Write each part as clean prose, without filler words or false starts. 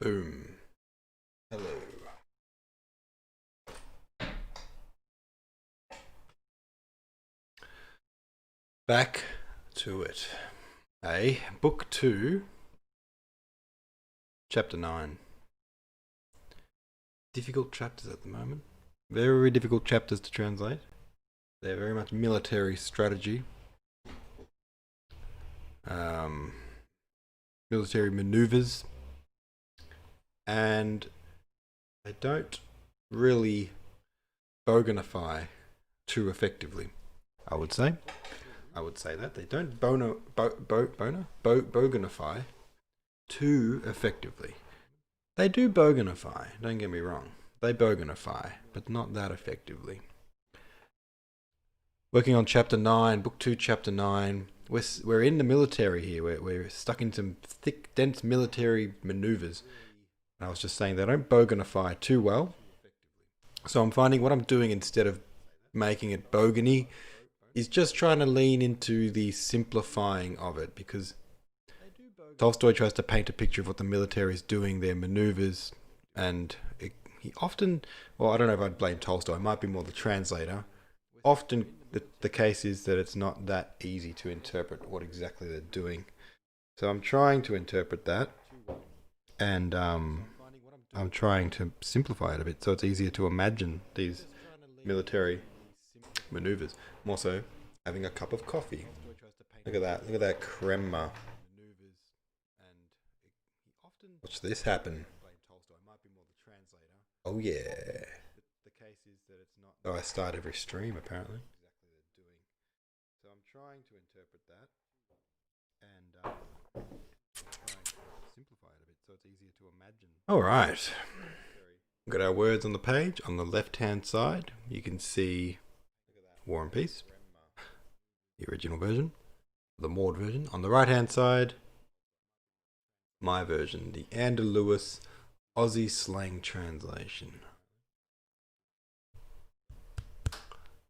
Boom. Hello. Back to it. Book 2, Chapter 9. Difficult chapters at the moment. Very difficult chapters to translate. They're very much military strategy. Military maneuvers. And they don't really boganify too effectively, I would say. I would say that. They don't boganify too effectively. They do boganify, don't get me wrong. They boganify, but not that effectively. Working on Chapter 9, Book 2, Chapter 9. We're in the military here. We're stuck in some thick, dense military maneuvers. And I was just saying they don't boganify too well. So I'm finding what I'm doing instead of making it bogany is just trying to lean into the simplifying of it, because Tolstoy tries to paint a picture of what the military is doing, their maneuvers, and he often, well, I don't know if I'd blame Tolstoy, it might be more the translator. Often the case is that it's not that easy to interpret what exactly they're doing. So I'm trying to interpret that, and I'm trying to simplify it a bit so it's easier to imagine these military maneuvers. I'm also having a cup of coffee. Look at that. Look at that crema. Watch this happen. Oh yeah. Oh, I start every stream apparently. So I'm trying to interpret that and simplify it a bit so it's easier to imagine. All right. We've got our words on the page. On the left-hand side, you can see War and Peace, the original version, the Maud version. On the right-hand side, my version, the Andrew Lewis Aussie Slang translation.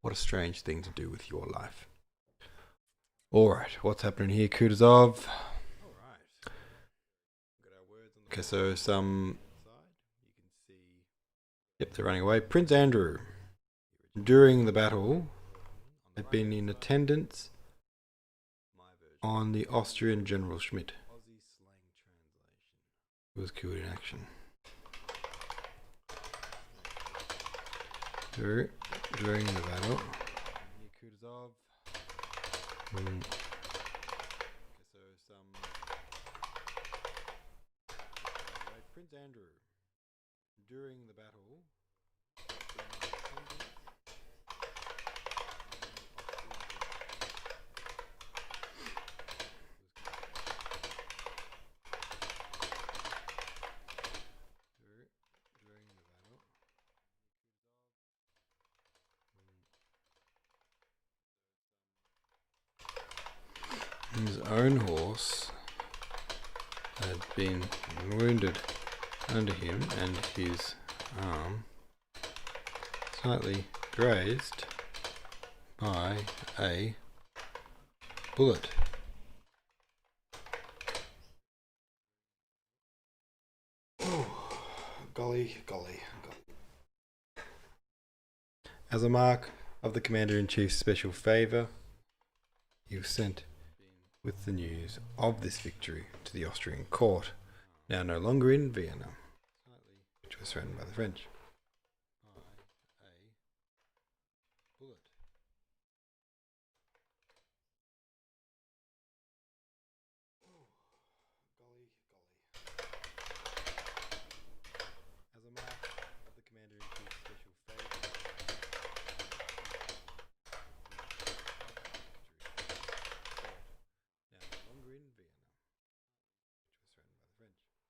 What a strange thing to do with your life. Alright, what's happening here, Kutuzov? Okay, so some... Yep, they're running away. Prince Andrew. During the battle, had been in attendance on the Austrian General Schmidt, who was killed in action. During the battle. Prince Andrew. During the battle. His own horse had been wounded under him and his arm slightly grazed by a bullet. Oh, golly. As a mark of the Commander-in-Chief's special favour, he was sent with the news of this victory to the Austrian court, now no longer in Vienna, which was surrounded by the French. As a mark of the Commander-in-Chief's special favour, now no longer in Vienna, which was surrounded by the French.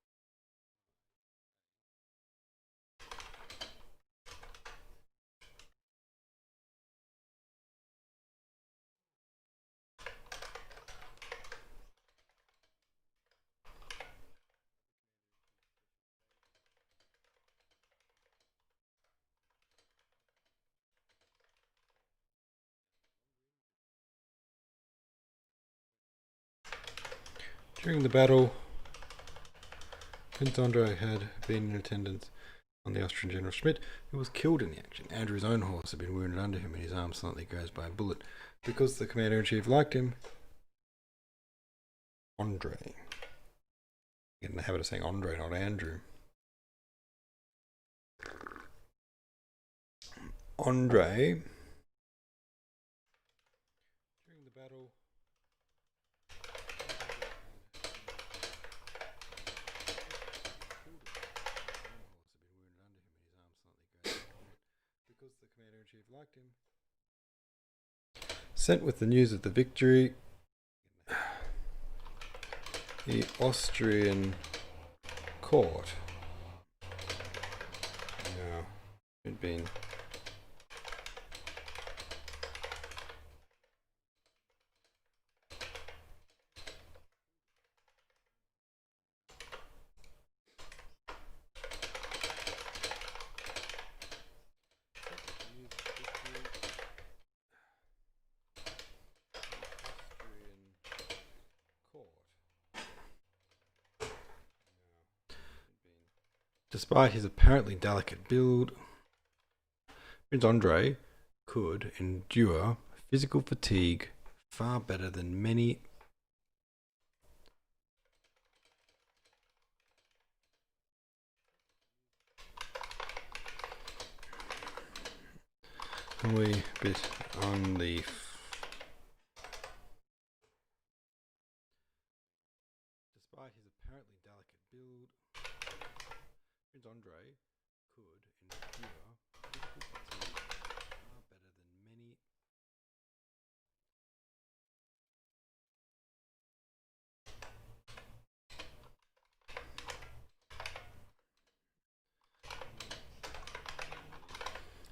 During the battle, Prince Andrei had been in attendance on the Austrian General Schmidt, who was killed in the action. Andrew's own horse had been wounded under him, and his arm slightly grazed by a bullet. Because the commander-in-chief liked him, Andrei. Get in the habit of saying Andrei, not Andrew. Andrei, during the battle, because the commander-in-chief liked him, sent with the news of the victory the Austrian court. Now, had been Despite his apparently delicate build, Prince Andrei could endure physical fatigue far better than many a bit on the Despite his apparently delicate build, Prince Andrei could endure physical fatigue far better than many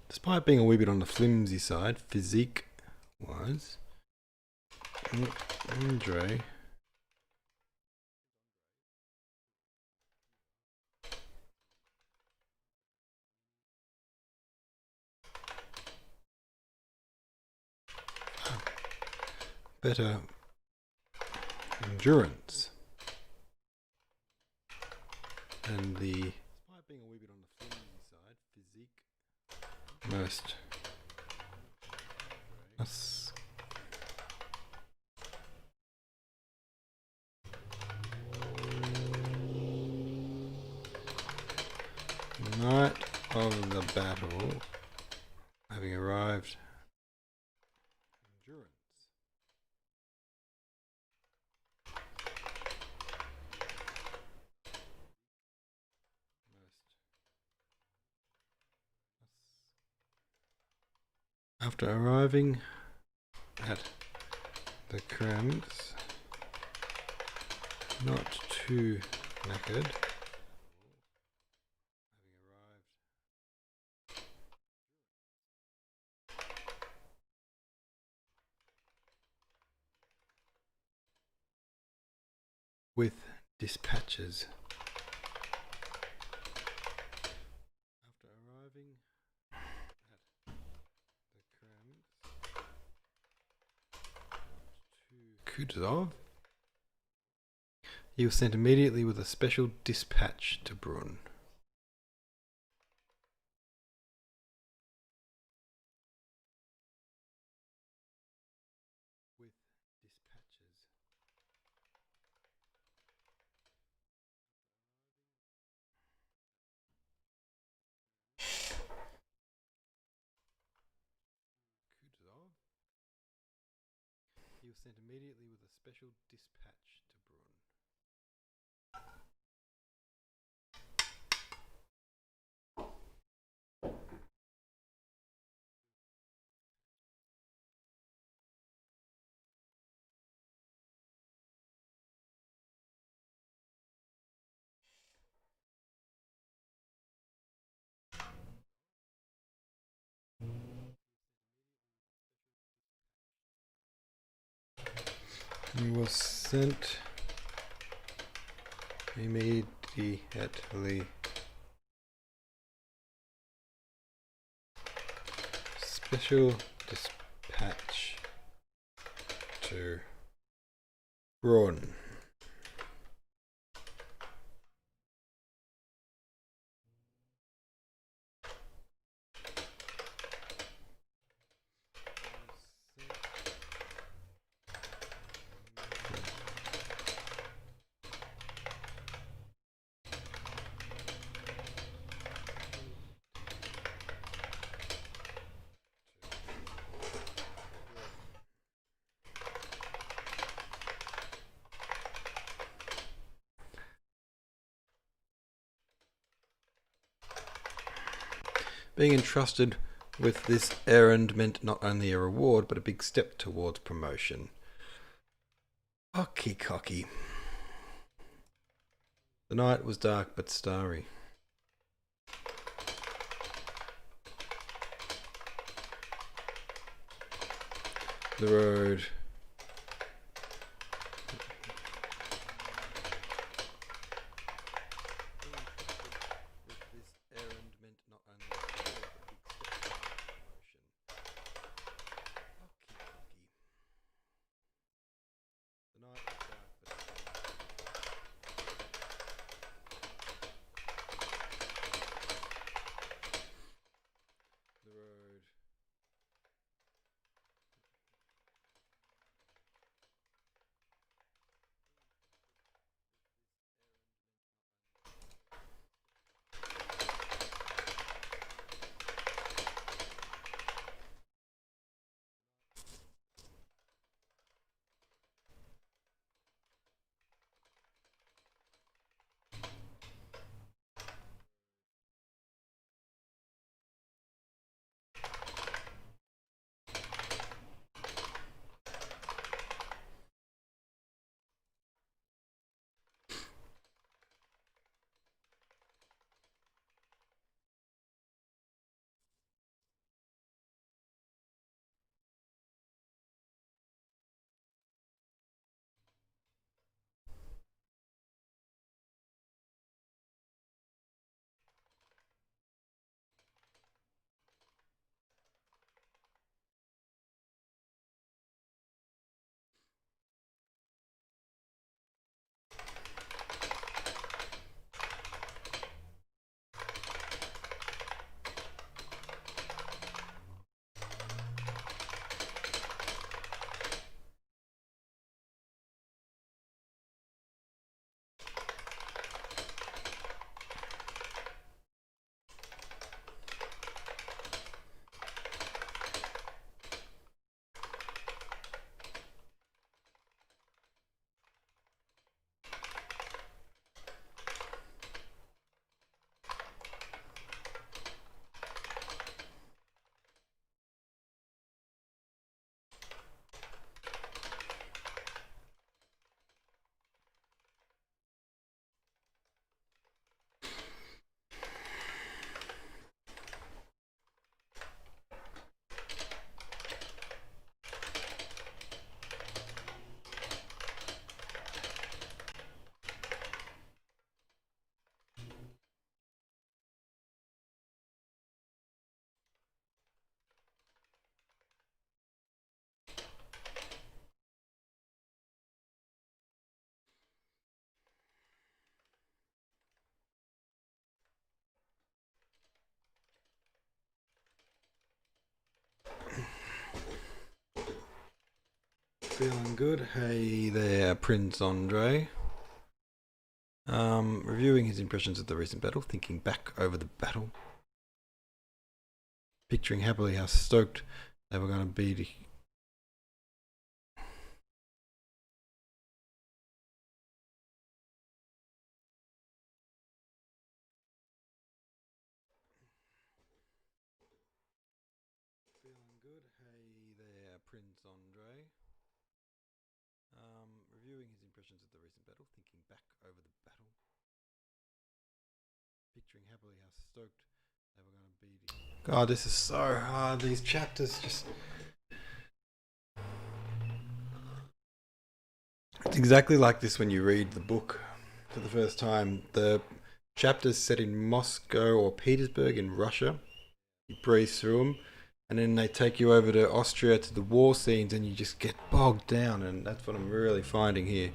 Despite being a wee bit on the flimsy side, physique-wise, Andrei better endurance and the despite being a wee bit on the flimsy side, physique most night of the battle, having arrived endurance. After arriving at the Krems, not too knackered, with dispatches. After arriving at the Krems, to Kutuzov, he was sent immediately with a special dispatch to Brunn. With dispatches. Kutuzov, he was sent immediately with a special dispatch to Brunn. He was sent immediately. Special dispatch to Brunn. Being entrusted with this errand meant not only a reward, but a big step towards promotion. Hockey cocky. The night was dark but starry. The road. Feeling good. Hey there, Prince Andre. Reviewing his impressions of the recent battle, thinking back over the battle, picturing happily how stoked they were going to be to... Feeling good. Hey there, Prince Andre. Reviewing his impressions of the recent battle, thinking back over the battle, picturing happily how stoked they were going to be to... God, this is so hard. These chapters just... It's exactly like this when you read the book for the first time. The chapters set in Moscow or Petersburg in Russia. You breeze through them, and then they take you over to Austria to the war scenes, and you just get bogged down, and that's what I'm really finding here.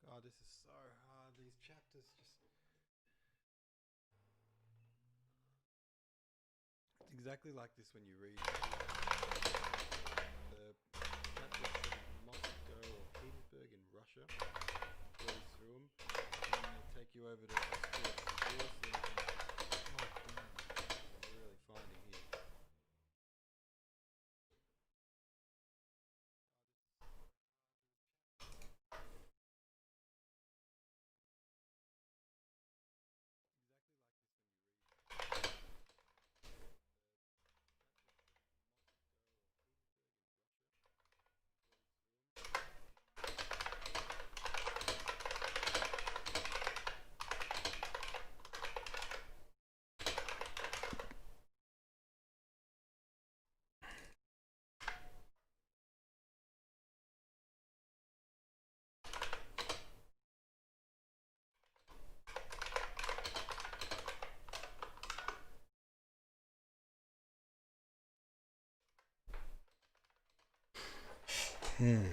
God, this is so hard. These chapters just... It's exactly like this when you read the chapters set in Moscow or Petersburg in Russia. Breeze through them, and then they take you over to Austria to the war scenes, and you just get bogged down, and that's what I'm really finding here. Hmm.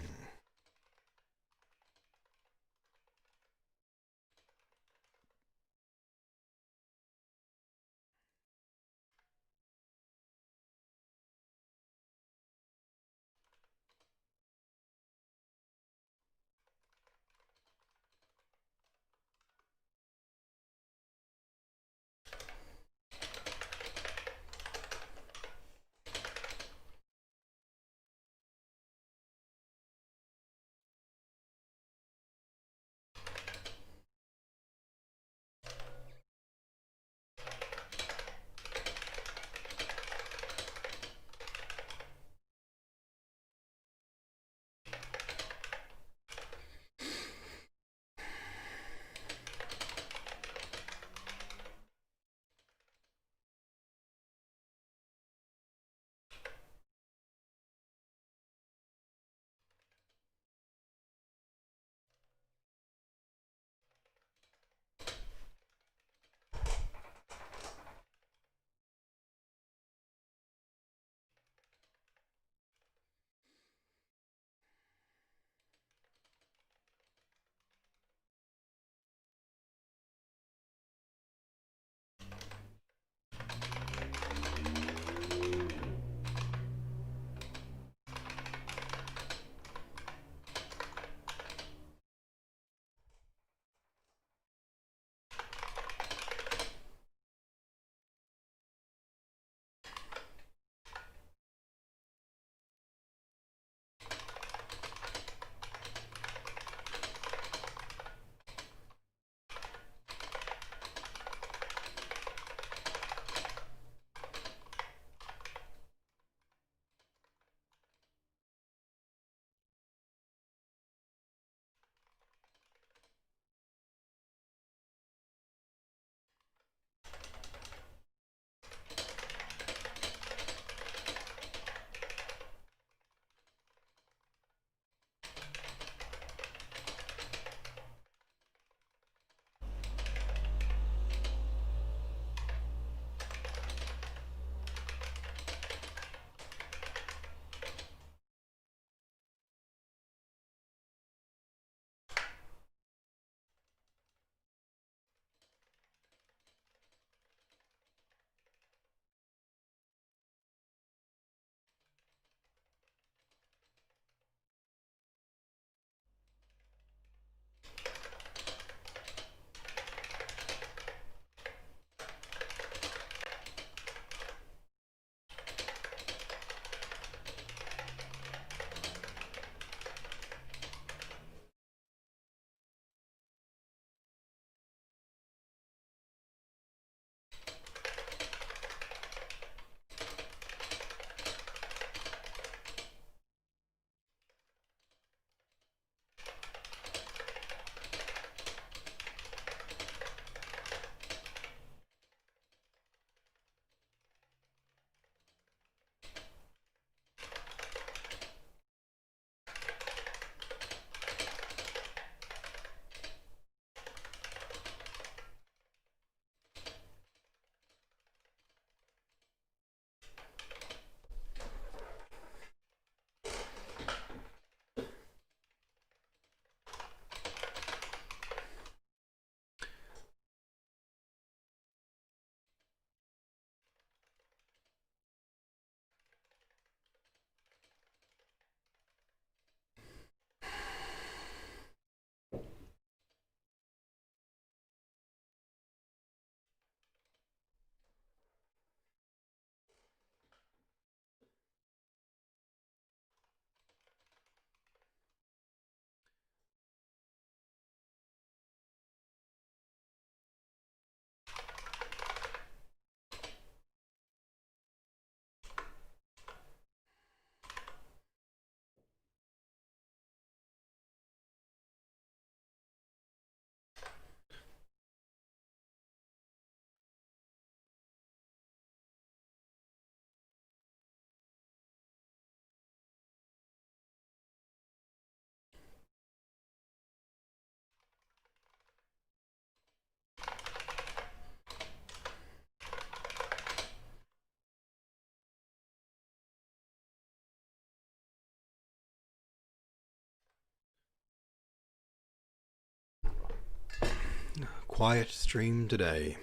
Quiet stream today.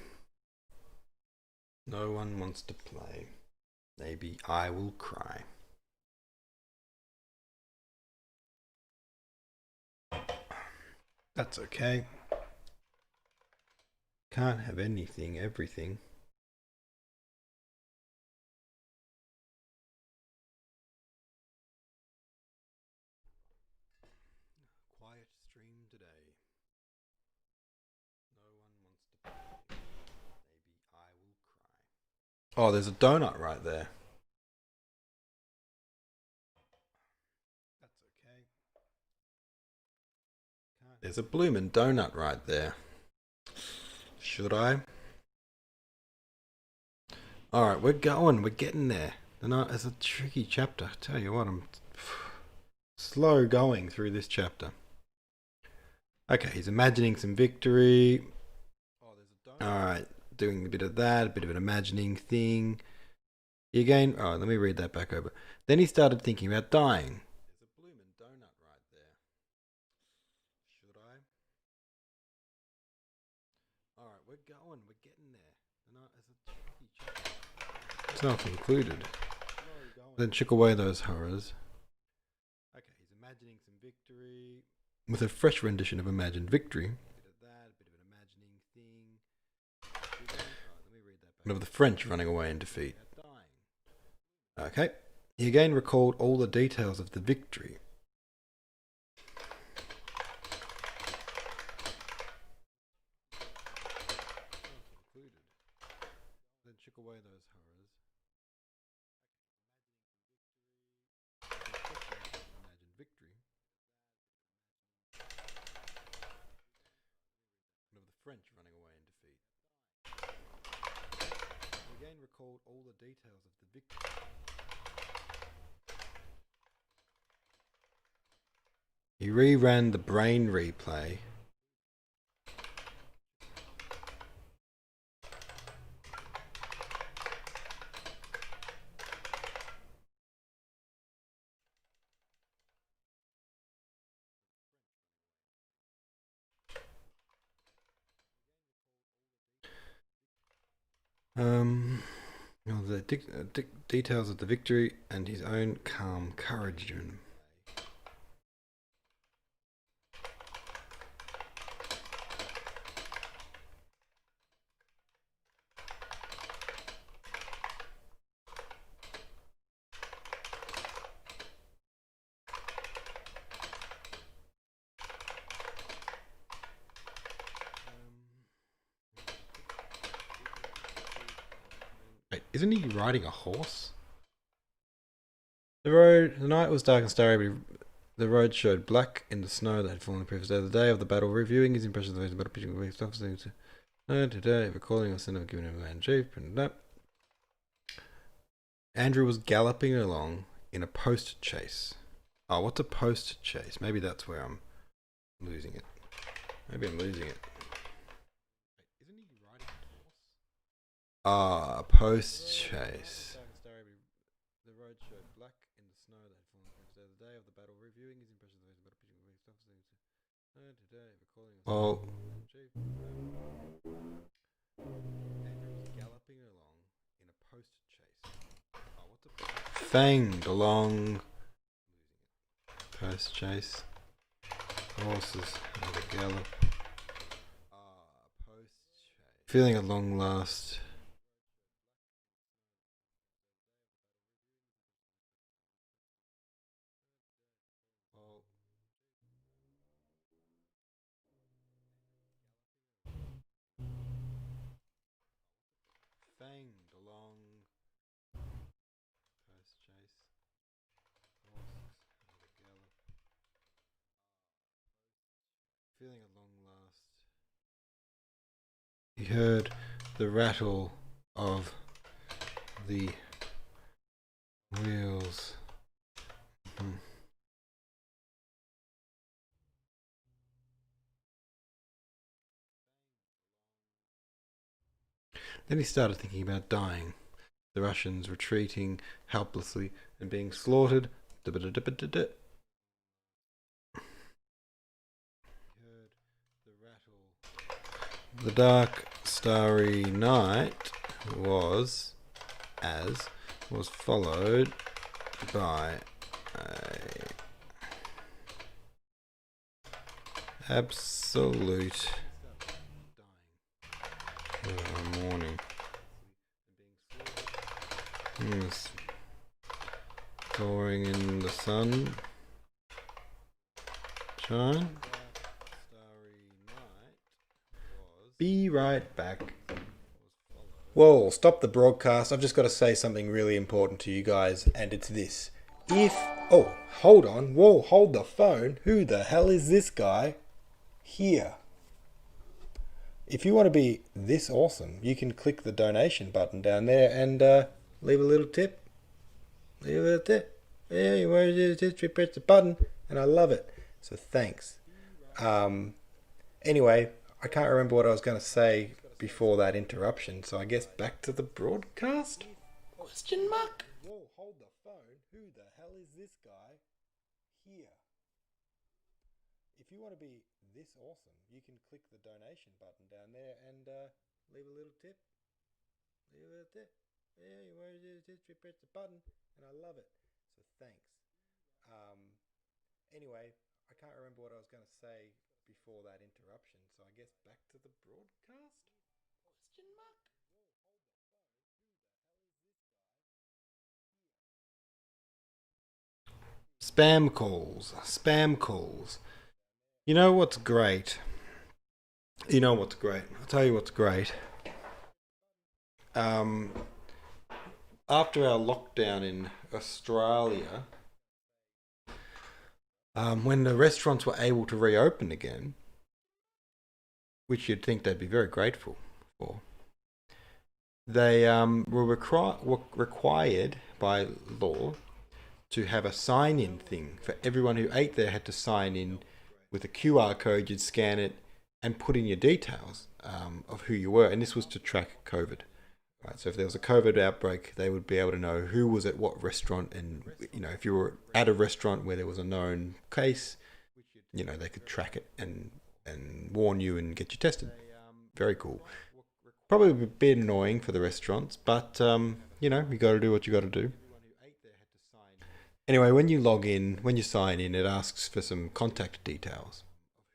No one wants to play. Maybe I will cry. That's okay. Can't have anything, everything. Quiet stream today. No one wants to play. Maybe I will cry. Oh, there's a donut right there. That's okay. There's a bloomin' donut right there. Should I? Alright, we're going. We're getting there. It's a tricky chapter. I tell you what, I'm slow going through this chapter. Okay, he's imagining some victory. Alright, doing a bit of that, a bit of an imagining thing. Again, let me read that back over. Then he started thinking about dying. There's a bloomin' donut right there. Should I? Alright, we're going. We're getting there. It's a tricky chapter. It's not concluded. Then chick away those horrors. Okay, he's imagining some victory. With a fresh rendition of Imagined Victory. A bit of that, a bit of an imagining thing. Of the French running away in defeat. Okay. He again recalled all the details of the victory. Then chick away those horrors. Imagined Victory. Of the French running away in defeat. He again recalled all the details of the victory. He reran the brain replay. The details of the victory and his own calm courage during them. Wait, isn't he riding a horse? The night was dark and starry, but the road showed black in the snow that had fallen the previous day. The day of the battle, reviewing his impressions of the battle, pitching the stuff today, recalling a sin of giving him a man sheep and that. Andrew was galloping along in a post chase. Oh, what's a post chase? Maybe that's where I'm losing it. Maybe I'm losing it. Wait, isn't he riding a horse? Ah, post chase. The road showed black in the snow that had fallen the day of the battle, reviewing his impressions of the battle, pitching the stuff today, recalling. Well, Andrew was galloping along in a post chase. Oh, what's a fanged along post chase? Horses and a gallop. Post chase. Feeling at long last. Fanged along post chase. Horses and a gallop. Feeling at long last. He heard the rattle of the wheels. Then he started thinking about dying. The Russians retreating helplessly and being slaughtered. He heard the rattle. The dark starry night was followed by a absolute morning. Storing in the sun. Shine. Be right back. Whoa, stop the broadcast. I've just got to say something really important to you guys, and it's this. Oh, hold on. Whoa, hold the phone. Who the hell is this guy? Here. If you want to be this awesome, you can click the donation button down there and leave a little tip. Leave a little tip. Yeah, you want to just press the button, and I love it. So thanks. Anyway, I can't remember what I was going to say before that interruption, so I guess back to the broadcast? Question mark? Whoa, hold the phone. Who the hell is this guy? Here. If you want to be this awesome, you can click the donation button down there and leave a little tip. Leave a little tip. Yeah, you want to just press the button, and I love it. So thanks. Anyway, I can't remember what I was going to say before that interruption, so I guess back to the broadcast? Question mark? Spam calls. Spam calls. You know what's great? I'll tell you what's great. After our lockdown in Australia, when the restaurants were able to reopen again, which you'd think they'd be very grateful for, they were required by law to have a sign-in thing for everyone who ate there. Had to sign in with a QR code. You'd scan it and put in your details of who you were, and this was to track COVID. Right, so if there was a COVID outbreak, they would be able to know who was at what restaurant, and if you were at a restaurant where there was a known case, they could track it and warn you and get you tested. Very cool. Probably a bit annoying for the restaurants, but you got to do what you got to do. Anyway, when you log in, when you sign in, it asks for some contact details,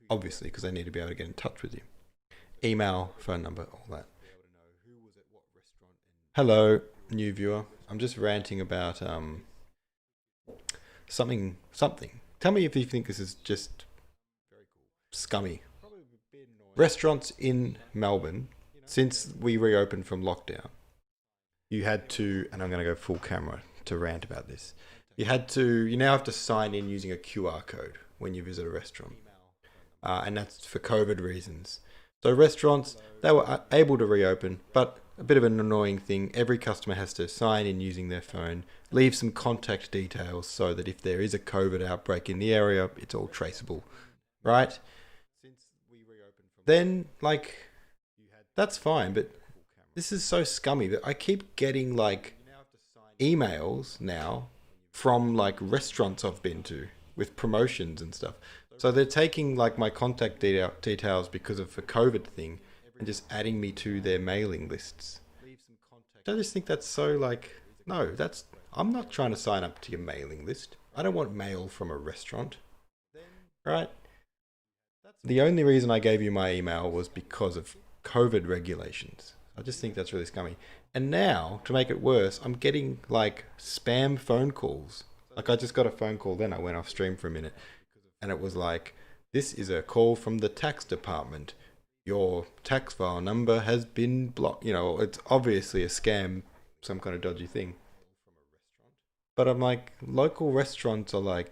obviously, because they need to be able to get in touch with you. Email, phone number, all that. Hello, new viewer. I'm just ranting about something. Tell me if you think this is just scummy. Restaurants in Melbourne, since we reopened from lockdown, you had to, and I'm going to go full camera to rant about this. You now have to sign in using a QR code when you visit a restaurant. And that's for COVID reasons. So restaurants, they were able to reopen, but a bit of an annoying thing. Every customer has to sign in using their phone, leave some contact details so that if there is a COVID outbreak in the area, it's all traceable, right? Then, that's fine, but this is so scummy that I keep getting, emails now from, restaurants I've been to with promotions and stuff. So they're taking, my contact details because of the COVID thing and just adding me to their mailing lists. I just think that's so, no, I'm not trying to sign up to your mailing list. I don't want mail from a restaurant, right? The only reason I gave you my email was because of COVID regulations. I just think that's really scummy. And now, to make it worse, I'm getting, spam phone calls. I just got a phone call then. I went off stream for a minute. And it was this is a call from the tax department. Your tax file number has been blocked. It's obviously a scam, some kind of dodgy thing. But I'm local restaurants are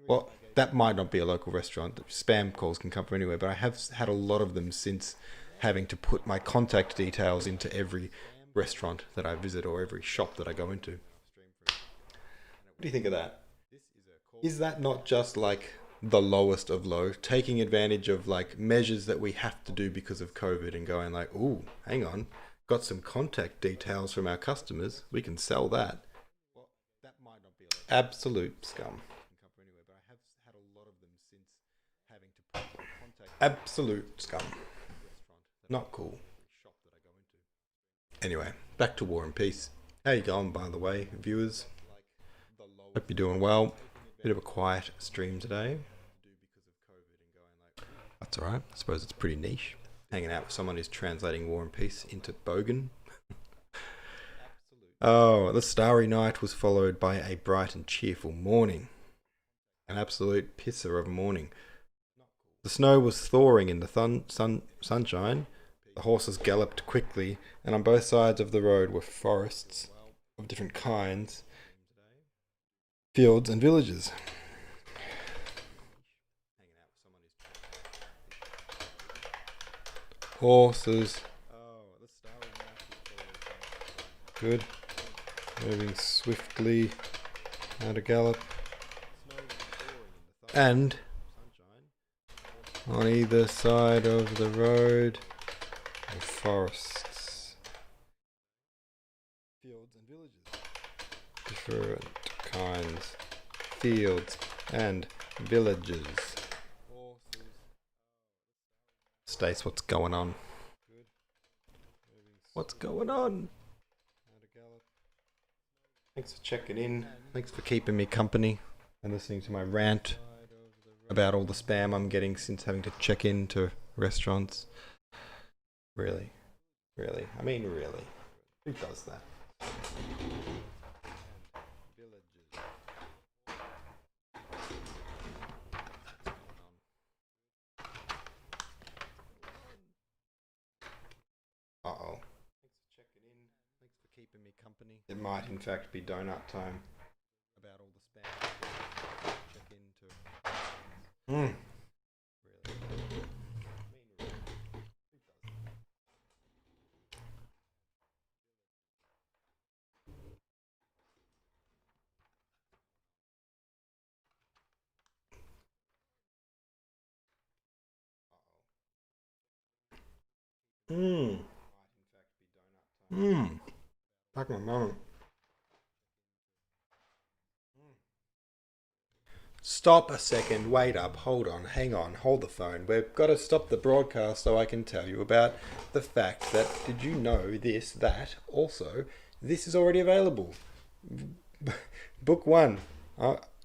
well, that might not be a local restaurant. Spam calls can come from anywhere, but I have had a lot of them since having to put my contact details into every restaurant that I visit or every shop that I go into. What do you think of that? Is that not just the lowest of low, taking advantage of measures that we have to do because of COVID and going ooh, hang on, got some contact details from our customers, we can sell that. Absolute scum. Absolute scum. Not cool. Anyway, back to War and Peace. How you going, by the way, viewers? Hope you're doing well. Bit of a quiet stream today. That's alright. I suppose it's pretty niche. Hanging out with someone who's translating War and Peace into Bogan. Oh, the starry night was followed by a bright and cheerful morning. An absolute pisser of a morning. The snow was thawing in the sunshine. The horses galloped quickly, and on both sides of the road were forests of different kinds, fields and villages. Horses. Good. Moving swiftly at a gallop. And on either side of the road were forests, fields and villages. Different kinds, fields and villages. Stace, what's going on? What's going on? Thanks for checking in. Thanks for keeping me company and listening to my rant about all the spam I'm getting since having to check into restaurants. Really? Really? I mean, really? Who does that? Uh-oh. Thanks for checking in. Thanks for keeping me company. It might, in fact, be donut time. About all the spam. Check into. Really? Back my moment. Stop a second, wait up, hold on, hang on, hold the phone. We've got to stop the broadcast so I can tell you about the fact that, did you know this, that, also, this is already available. Book 1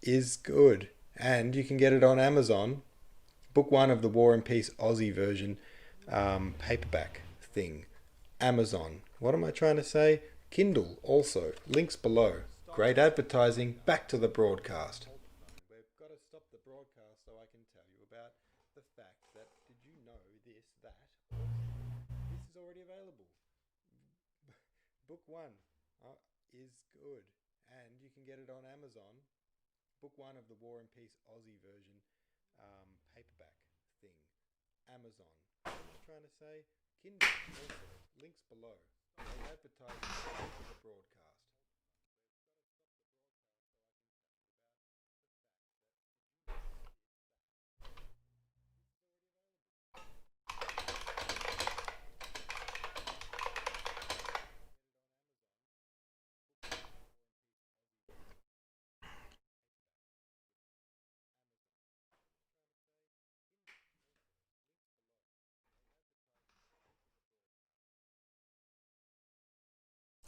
is good, and you can get it on Amazon. Book 1 of the War and Peace Aussie version paperback thing. Amazon. What am I trying to say? Kindle also. Links below. Great advertising. Back to the broadcast. We've got to stop the broadcast so I can tell you about the fact that, did you know this, that, this is already available. Book 1 is good, and you can get it on Amazon. Book 1 of the War and Peace Aussie version paperback thing. Amazon. What am I trying to say? Kindle also. Links below. Advertising for the broadcast.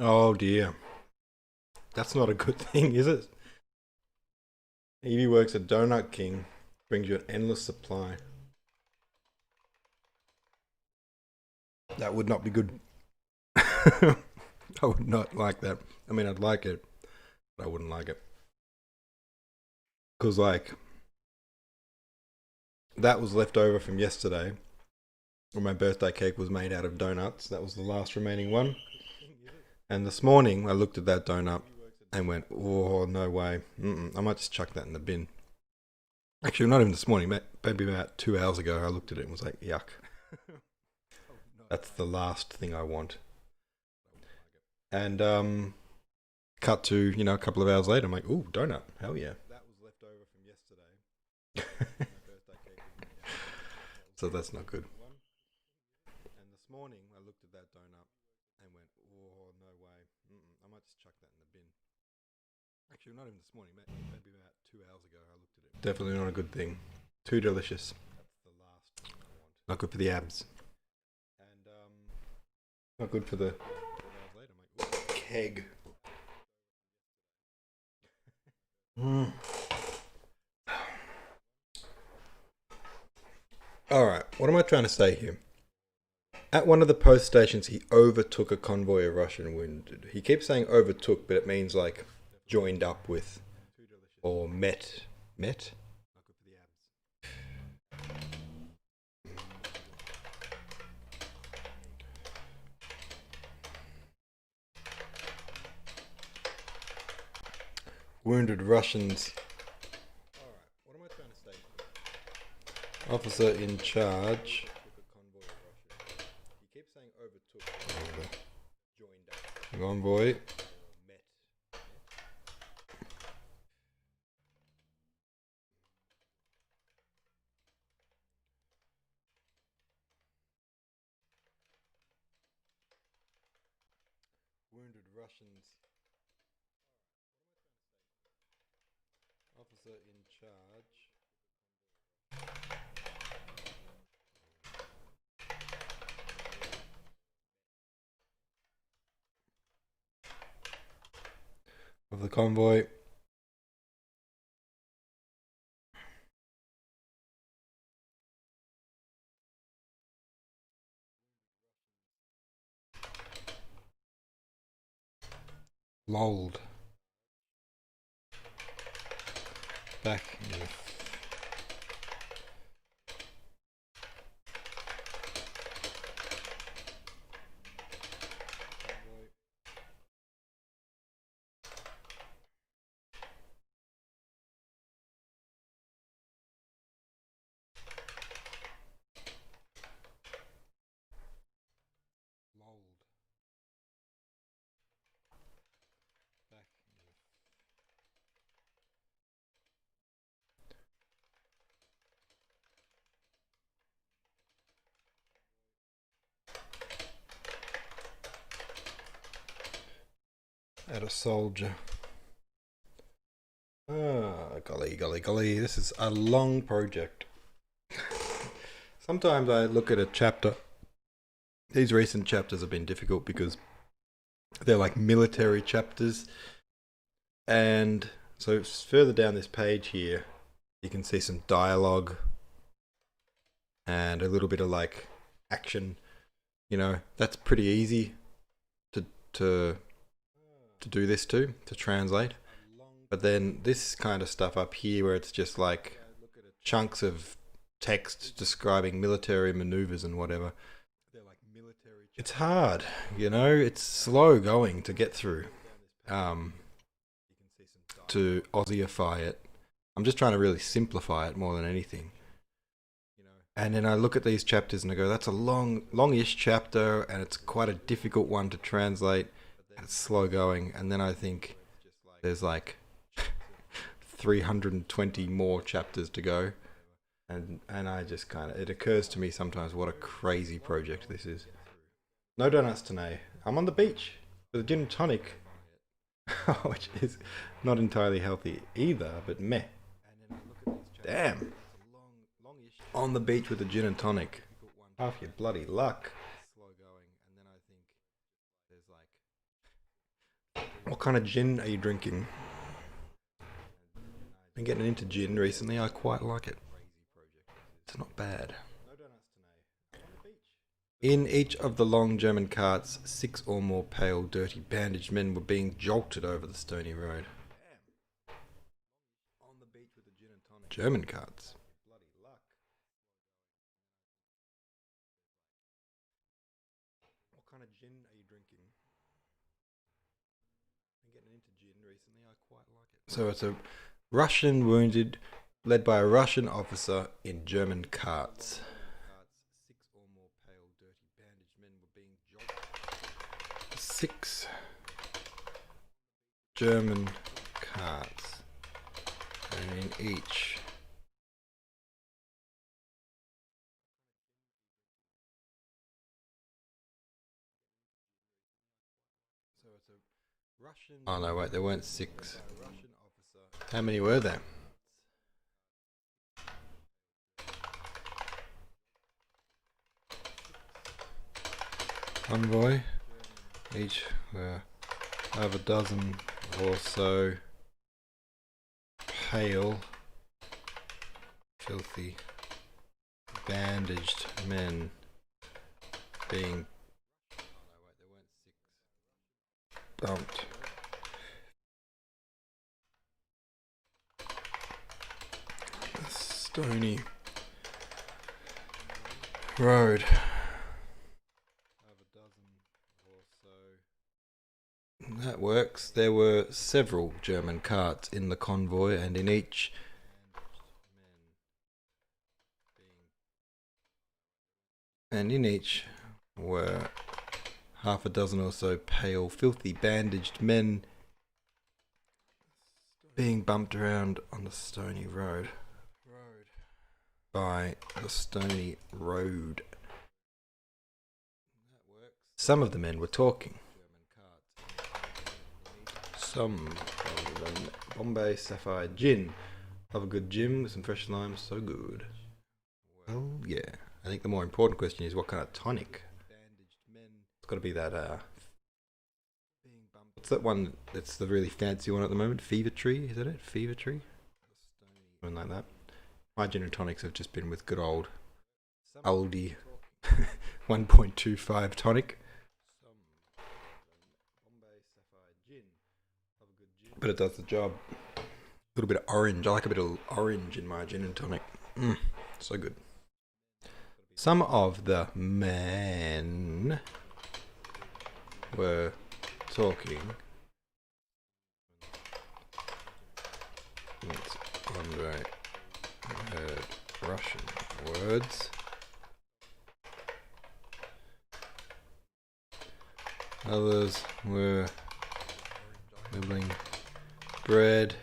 Oh dear. That's not a good thing, is it? Evie works at Donut King. Brings you an endless supply. That would not be good. I would not like that. I mean, I'd like it, but I wouldn't like it. Because, like, that was left over from yesterday, when my birthday cake was made out of donuts. That was the last remaining one. And this morning, I looked at that donut and went, oh, no way. I might just chuck that in the bin. Actually, not even this morning. Maybe about 2 hours ago, I looked at it and was like, yuck. That's the last thing I want. And cut to, a couple of hours later, I'm like, ooh, donut. Hell yeah. That was left over from yesterday. So that's not good. And this morning, I looked at that donut and went, oh, no way. I might just chuck that in the bin. Actually, not even this morning. Maybe about 2 hours ago, I looked at it. Definitely not a good thing. Too delicious. That's the last one I want. Not good for the abs. And Not good for the keg. Alright, what am I trying to say here? At one of the post stations, he overtook a convoy of Russian wounded. He keeps saying overtook, but it means like joined up with or met. Met? Wounded Russians. Alright, what am I trying to say? Officer in charge. He keeps saying overtook. Joined up. Convoy. Wounded Russians. Officer in charge. Of the convoy. Lulled. Back in the at a soldier. Ah, golly. This is a long project. Sometimes I look at a chapter. These recent chapters have been difficult because they're like military chapters. And so further down this page here, you can see some dialogue and a little bit of like action. You know, that's pretty easy to do this to translate. But then this kind of stuff up here where it's just like chunks of text describing military maneuvers and whatever. It's hard, you know, it's slow going to get through. To Aussieify it. I'm just trying to really simplify it more than anything. And then I look at these chapters and I go, that's a longish chapter and it's quite a difficult one to translate. It's slow going. And then I think there's like 320 more chapters to go. And I just kind of, it occurs to me sometimes what a crazy project this is. No donuts today. I'm on the beach with a gin and tonic, which is not entirely healthy either, but meh. Damn. On the beach with a gin and tonic. Half your bloody luck. What kind of gin are you drinking? Been getting into gin recently. I quite like it. It's not bad. In each of the long German carts, 6 or more pale, dirty, bandaged men were being jolted over the stony road. German carts. What kind of gin are you drinking? Been getting into gin recently. I quite like it. So it's a Russian wounded, led by a Russian officer in German carts. 6 or more pale, dirty, bandaged men were being jolted. 6 German carts, and in each. So it's a Russian. Oh no, wait, there weren't 6. How many were there? convoy. Each were half a dozen or so pale, filthy, bandaged men being bumped the stony road. That works. There were several German carts in the convoy, and in each were half a dozen or so pale, filthy, bandaged men being bumped around on the stony road. By the stony road. Some of the men were talking. Some of them Bombay Sapphire Gin. Love a good gin with some fresh lime, so good. Well, yeah. I think the more important question is what kind of tonic. It's got to be that. What's that one that's the really fancy one at the moment? Fever Tree, is that it? Fever Tree? Something like that. My gin and tonics have just been with good old Aldi 1.25 tonic. But it does the job. A little bit of orange. I like a bit of orange in my gin and tonic. So good. Some of the men were talking. Andre heard Russian words. Others were nibbling bread.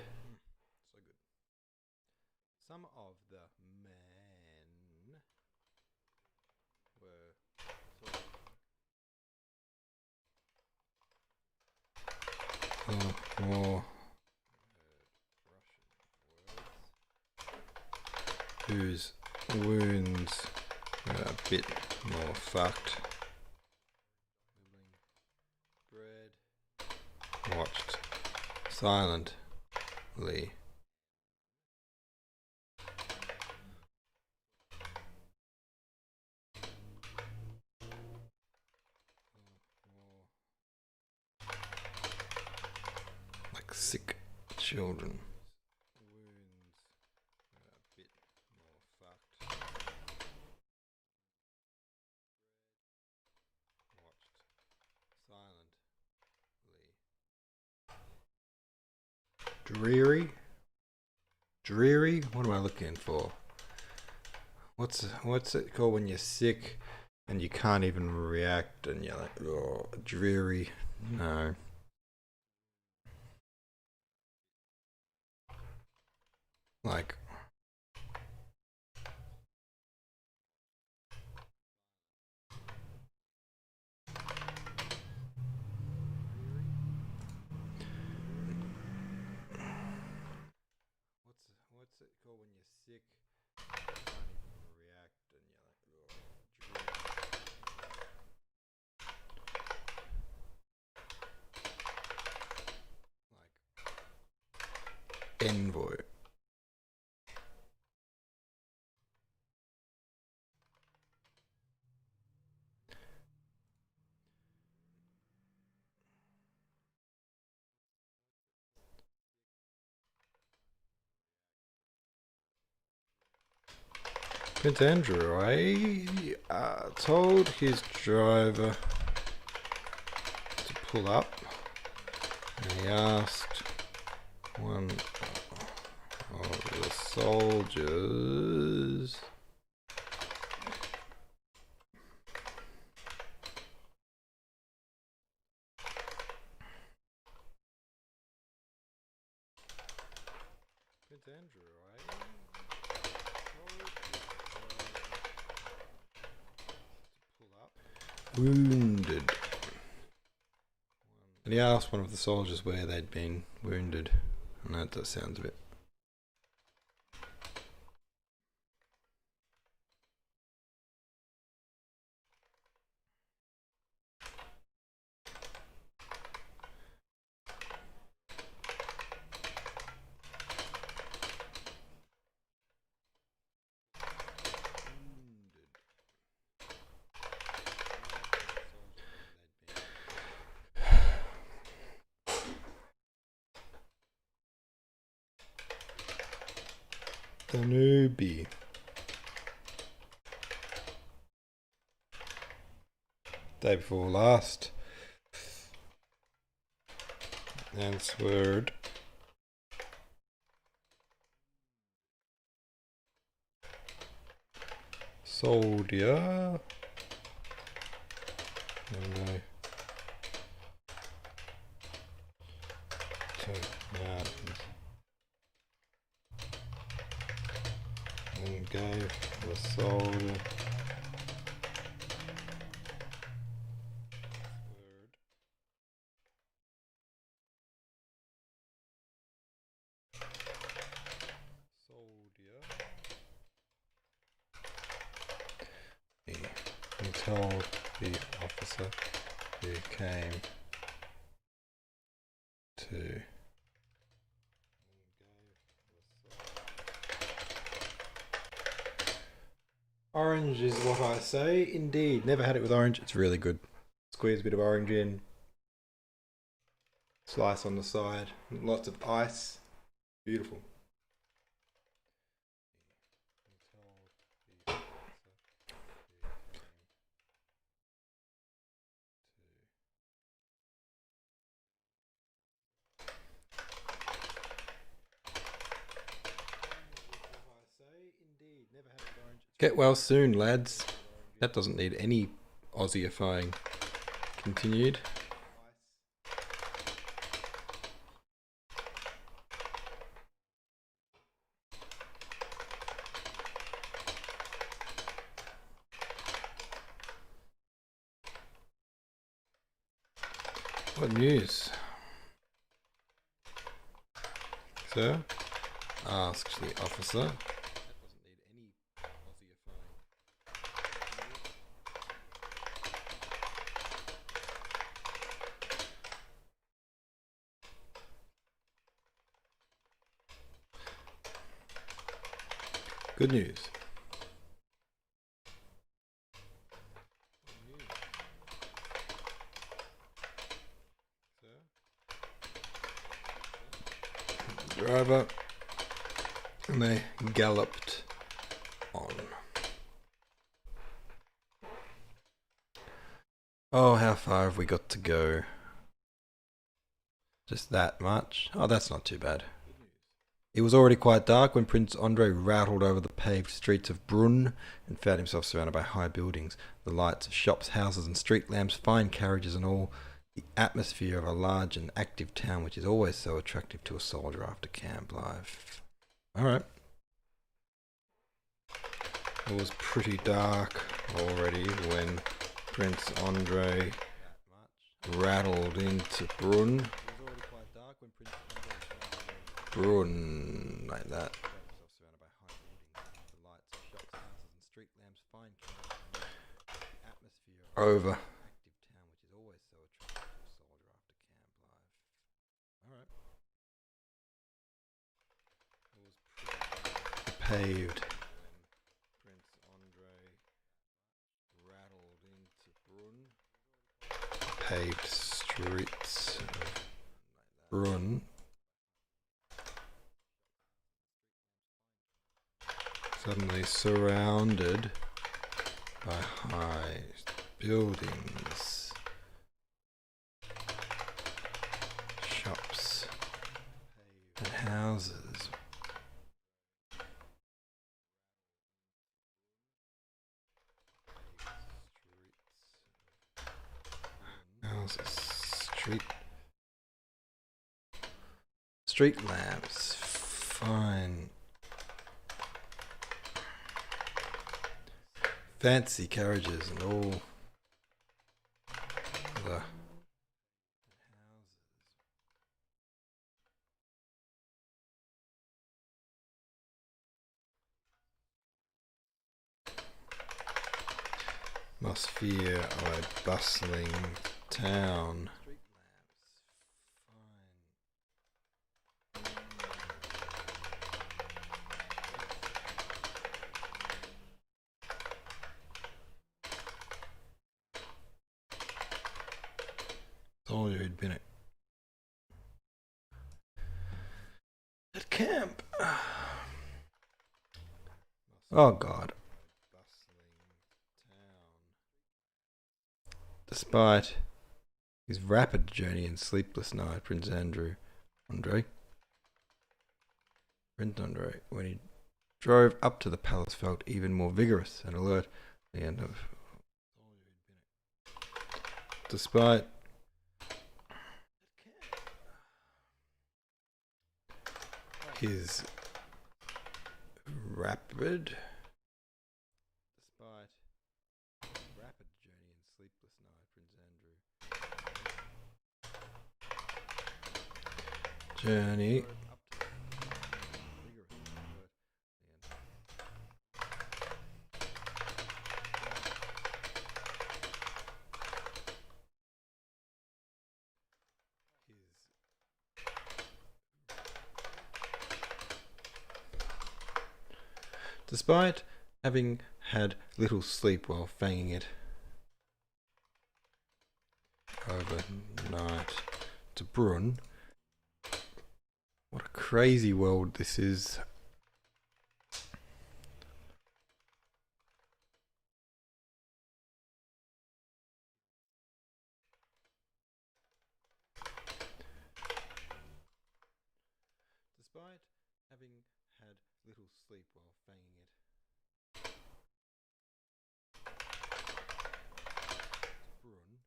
Some of the men were more whose wounds were a bit more fucked. Watched silently. Like sick children. Dreary? Dreary? What am I looking for? What's it called when you're sick and you can't even react and you're like, oh, dreary? No. Like, what's it called when you're sick? You can't even react and you're like, oh, like envoy. Prince Andrew, told his driver to pull up, and he asked one of the soldiers Prince Andrew, wounded. And he asked one of the soldiers where they'd been wounded. And that does sound a bit. The newbie. Day before last. Answered. Soldier. No. And gave the soldier. He told the officer who came to orange is what I say. Indeed, never had it with orange. It's really good. Squeeze a bit of orange in. Slice on the side. Lots of ice. Beautiful. Get well soon, lads. That doesn't need any Aussiefying. Continued. What news? Sir? Asked the officer. Good news. Driver, and they galloped on. Oh, how far have we got to go? Just that much? Oh, that's not too bad. It was already quite dark when Prince Andrei rattled over the paved streets of Brunn and found himself surrounded by high buildings, the lights of shops, houses and street lamps, fine carriages and all, the atmosphere of a large and active town which is always so attractive to a soldier after camp life. Alright. It was pretty dark already when Prince Andrei rattled into Brunn. Brunn, like that. Over. Paved. Prince Andrei rattled into Brunn. Paved streets of Brunn. Suddenly surrounded by high buildings, shops, and houses. Street lamps, fine. Fancy carriages and all the houses. Atmosphere of a bustling town. Soldier who'd been at camp. Oh God. Despite his rapid journey and sleepless night, Prince Andrew, Prince Andre, when he drove up to the palace, felt even more vigorous and alert. At the end of, despite his rapid journey and sleepless night, Prince Andrew journey despite having had little sleep while fanging it overnight to Brunn. What a crazy world this is. Despite having had little sleep while fanging it. Brunn.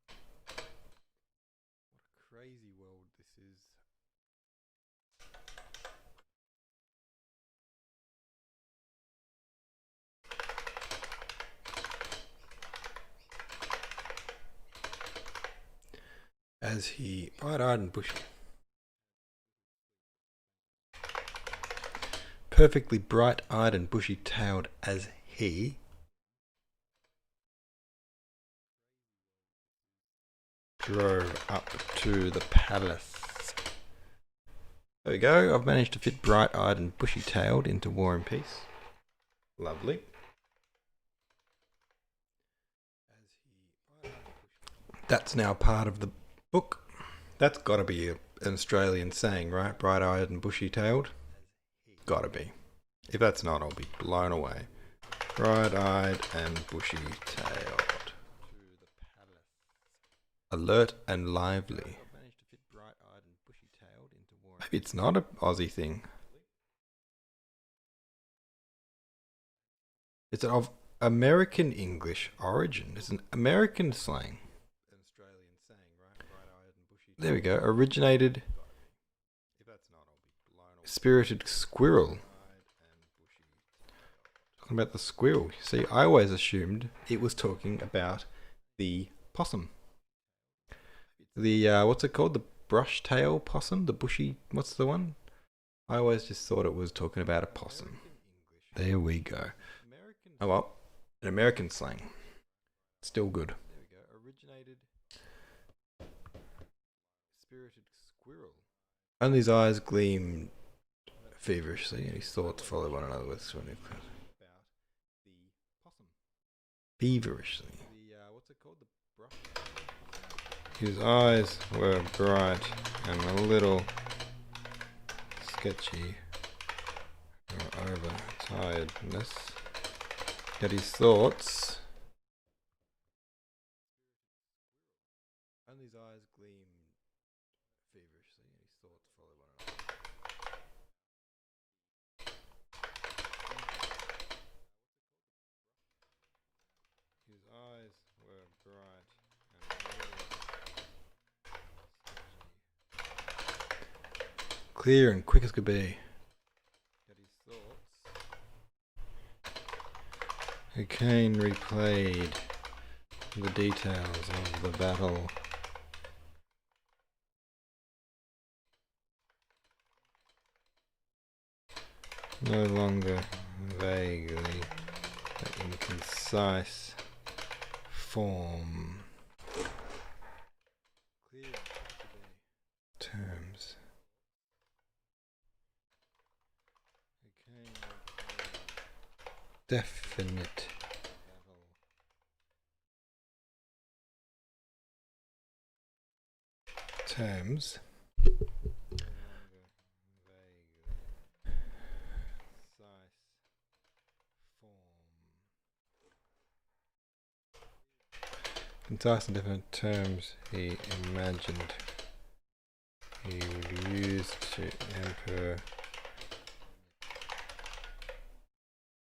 What a crazy world this is. As he bright-eyed and bushy. Perfectly bright-eyed and bushy-tailed as he drove up to the palace. There we go. I've managed to fit bright-eyed and bushy-tailed into War and Peace. Lovely. That's now part of the book. That's got to be an Australian saying, right? Bright-eyed and bushy-tailed. Gotta be. If that's not, I'll be blown away. Bright-eyed and bushy-tailed. Alert and lively. Maybe it's not an Aussie thing. It's of American English origin. It's an American slang. There we go. Originated spirited squirrel. Talking about the squirrel. See, I always assumed it was talking about the possum. The what's it called? The brush tail possum? The bushy, what's the one? I always just thought it was talking about a possum. There we go. Oh well, an American slang. Still good. There we go. Originated spirited squirrel. Only his eyes gleamed feverishly, and his thoughts followed one another with swimming. Feverishly. What's it called? The brush. His eyes were bright and a little sketchy or over tiredness. Yet his thoughts. Only his eyes gleamed feverishly, and his thoughts followed one another. His eyes were bright and clear and quick as could be. Yet his thoughts. Kane replayed the details of the battle. No longer vaguely, but in concise form. Clear terms. Definite. Terms. Concise and definite terms he imagined he would use to Emperor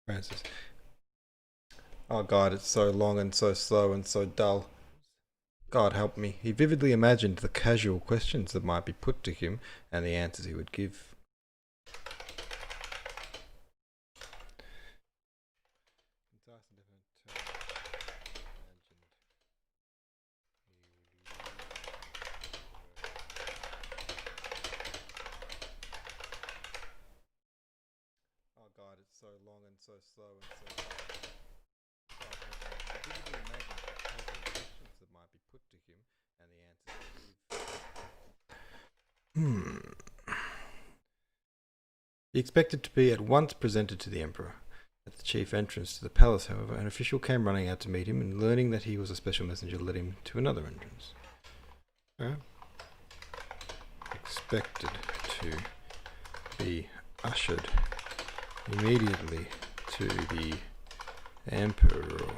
Francis. Oh God, it's so long and so slow and so dull. God help me. He vividly imagined the casual questions that might be put to him and the answers he would give. Oh God, it's so long and so slow and so dull. God help me. He vividly imagined the casual questions that might be put to him and the answers he would give. He expected to be at once presented to the Emperor. At the chief entrance to the palace, however, an official came running out to meet him, and learning that he was a special messenger, led him to another entrance. Expected to be ushered immediately to the Emperor.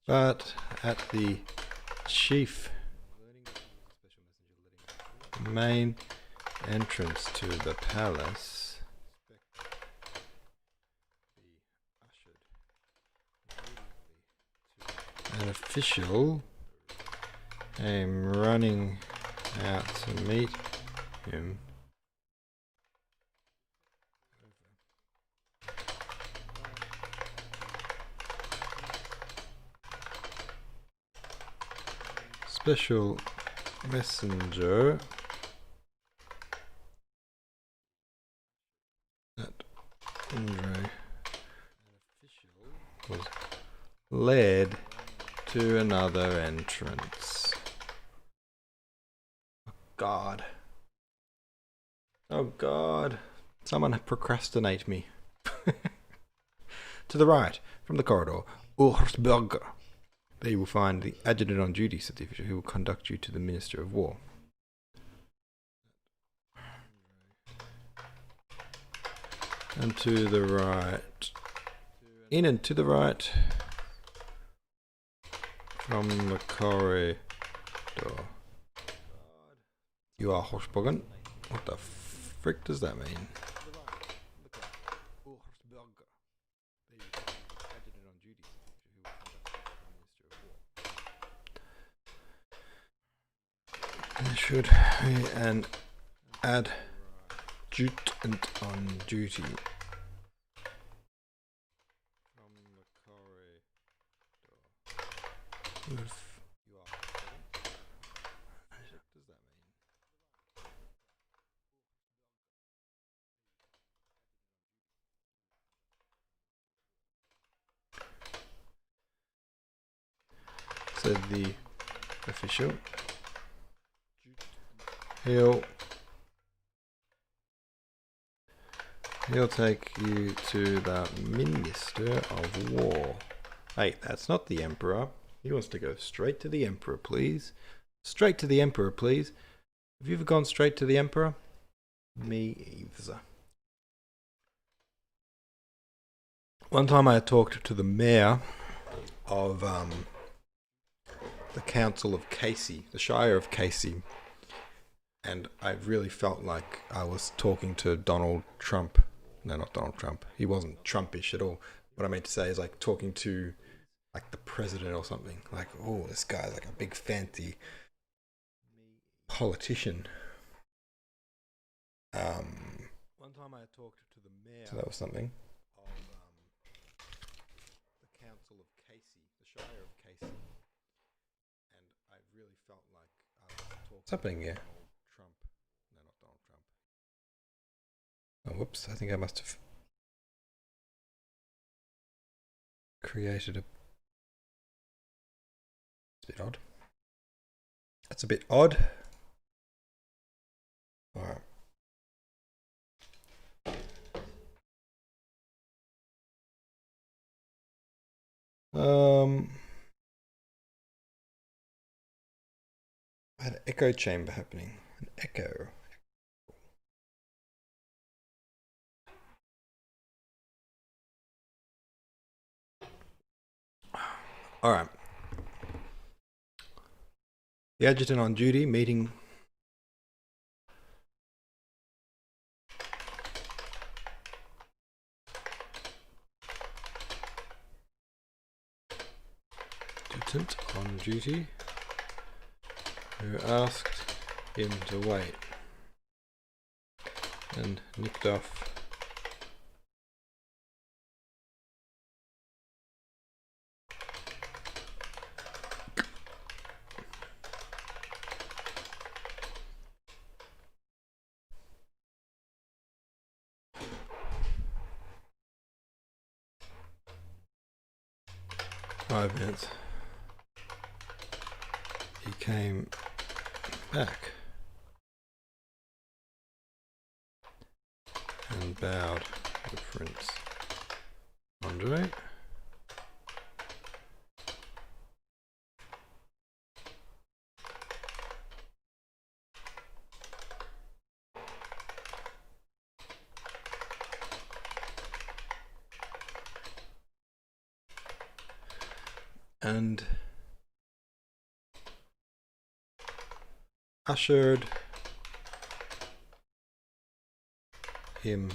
But at the chief main entrance to the palace, an official came running out to meet him. Special messenger that Andre was led to another entrance. Oh God. Oh God. Someone procrastinate me. To the right, from the corridor, Ursberger. There you will find the adjutant on duty, said the official, who will conduct you to the Minister of War. And to the right, in and to the right, from the corridor. You are Hochbogen? What the frick does that mean? There should be an adjutant on duty. From the corridor. What does that mean? Said the official. He'll take you to the Minister of War. Hey, that's not the Emperor. He wants to go straight to the Emperor, please. Straight to the Emperor, please. Have you ever gone straight to the Emperor? Me either. One time I talked to the mayor of the Council of Casey, the Shire of Casey, and I really felt like I was talking to Donald Trump. No, not Donald Trump. He wasn't Trumpish at all. What I meant to say is like talking to like the president or something. Like, oh, this guy's like a big fancy politician. One time I talked to the mayor. So that was something. Of the Council of Casey, the Shire of Casey, and I really felt like I was talking. Something, yeah. Trump. No, not Donald Trump. Oh, whoops! I think I must have created a. It's a bit odd. That's a bit odd. All right. I had an echo chamber happening. An echo. All right. The adjutant on duty meeting. Adjutant on duty who asked him to wait and nicked off $5. He came back and bowed to Prince Andre. And ushered him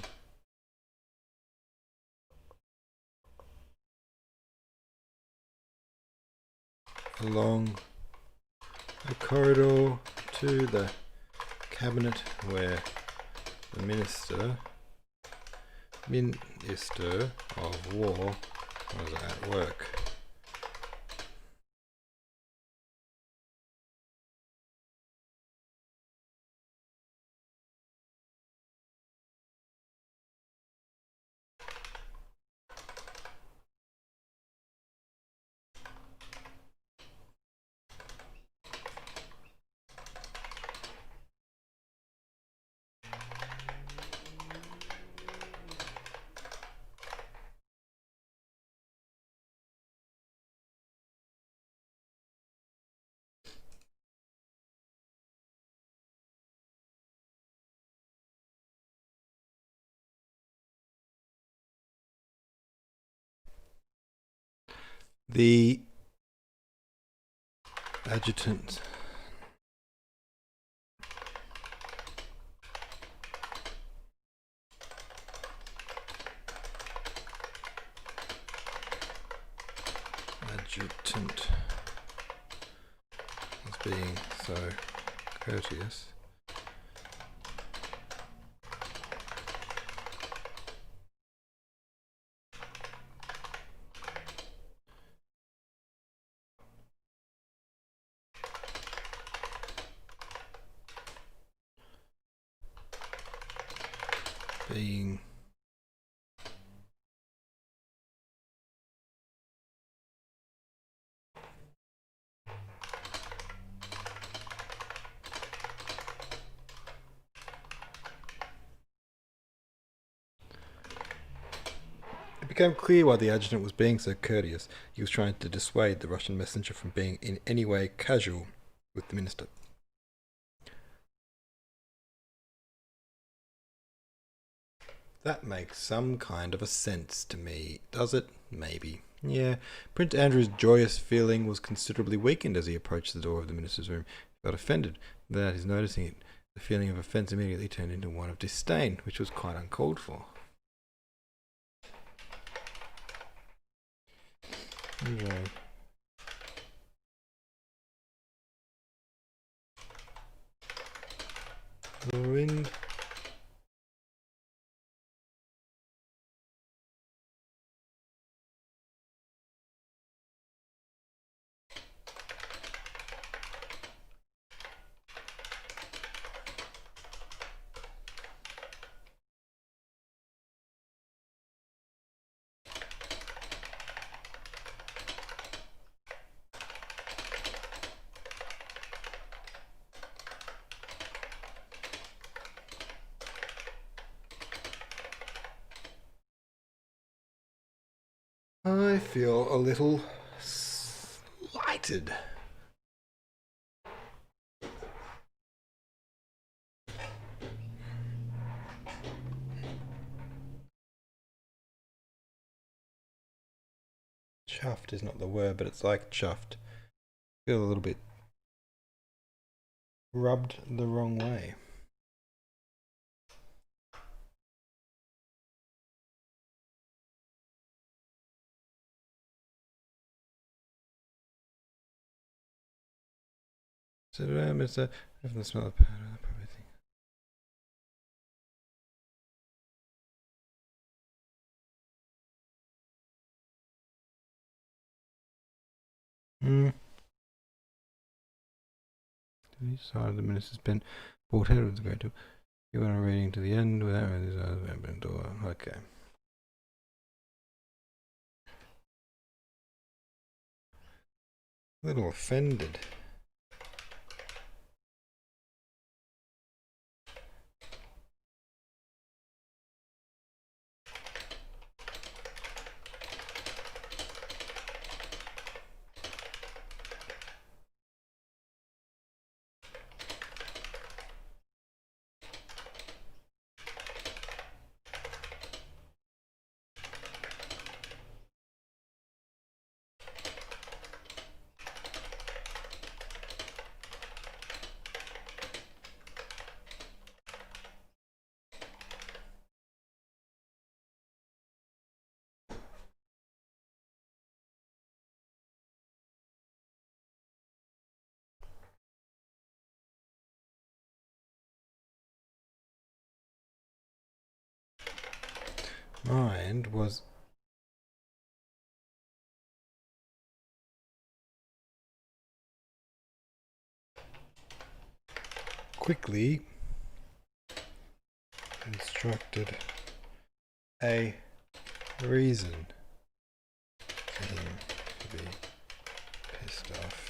along a corridor to the cabinet where the Minister of War was at work. The adjutant was being so courteous being It became clear why the adjutant was being so courteous. He was trying to dissuade the Russian messenger from being in any way casual with the minister. That makes some kind of a sense to me, does it? Maybe. Yeah. Prince Andrew's joyous feeling was considerably weakened as he approached the door of the minister's room. He felt offended. Without his noticing it, the feeling of offence immediately turned into one of disdain, which was quite uncalled for. Andre. The wind I feel a little slighted. Chuffed is not the word, but it's like chuffed. Feel a little bit rubbed the wrong way. So it's a from the smell of powder, I probably think. Each side of the minister's been brought head to go to. You want a reading to the end without these eyes open door. Okay. A little offended. Mind was quickly instructed a reason for him to be pissed off.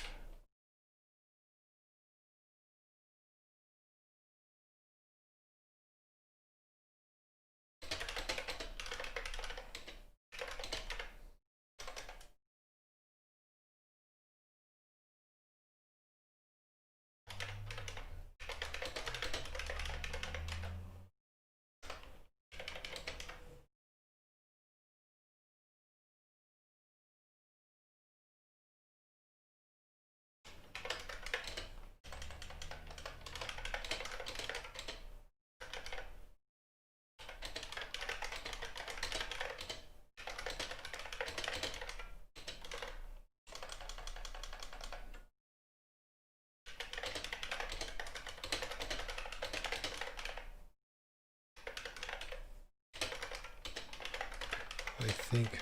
I think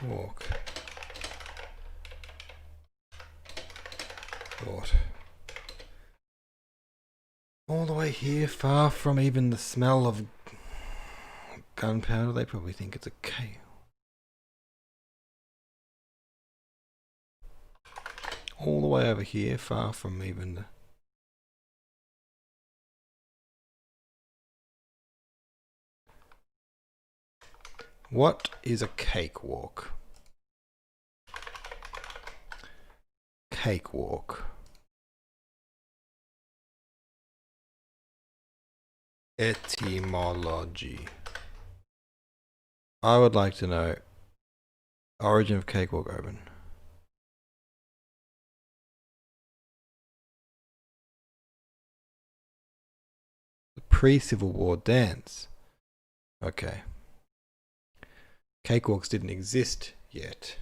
walk thought all the way here, far from even the smell of gunpowder. They probably think it's a cave. All the way over here, far from even the What is a cakewalk? Cakewalk. Etymology. I would like to know origin of cakewalk open. The pre-Civil War dance. Okay. Cakewalks didn't exist yet.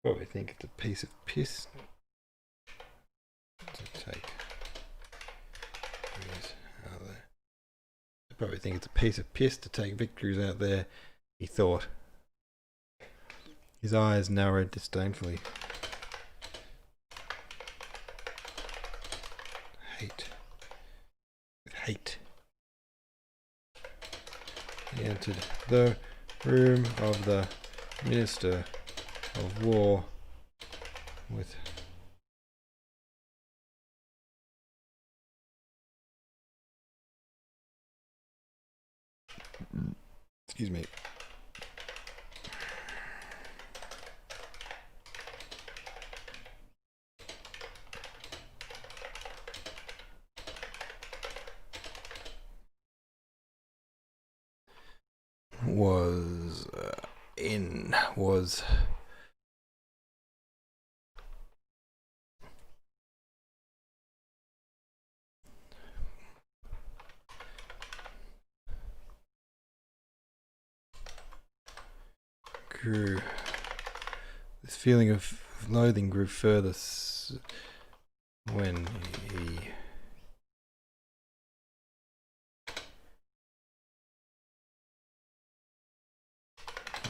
Probably think it's a piece of piss to take. Out there. I probably think it's a piece of piss to take victories out there, he thought. His eyes narrowed disdainfully. Hate. With hate. He entered the room of the Minister of War with excuse me. was was grew. This feeling of loathing grew further when he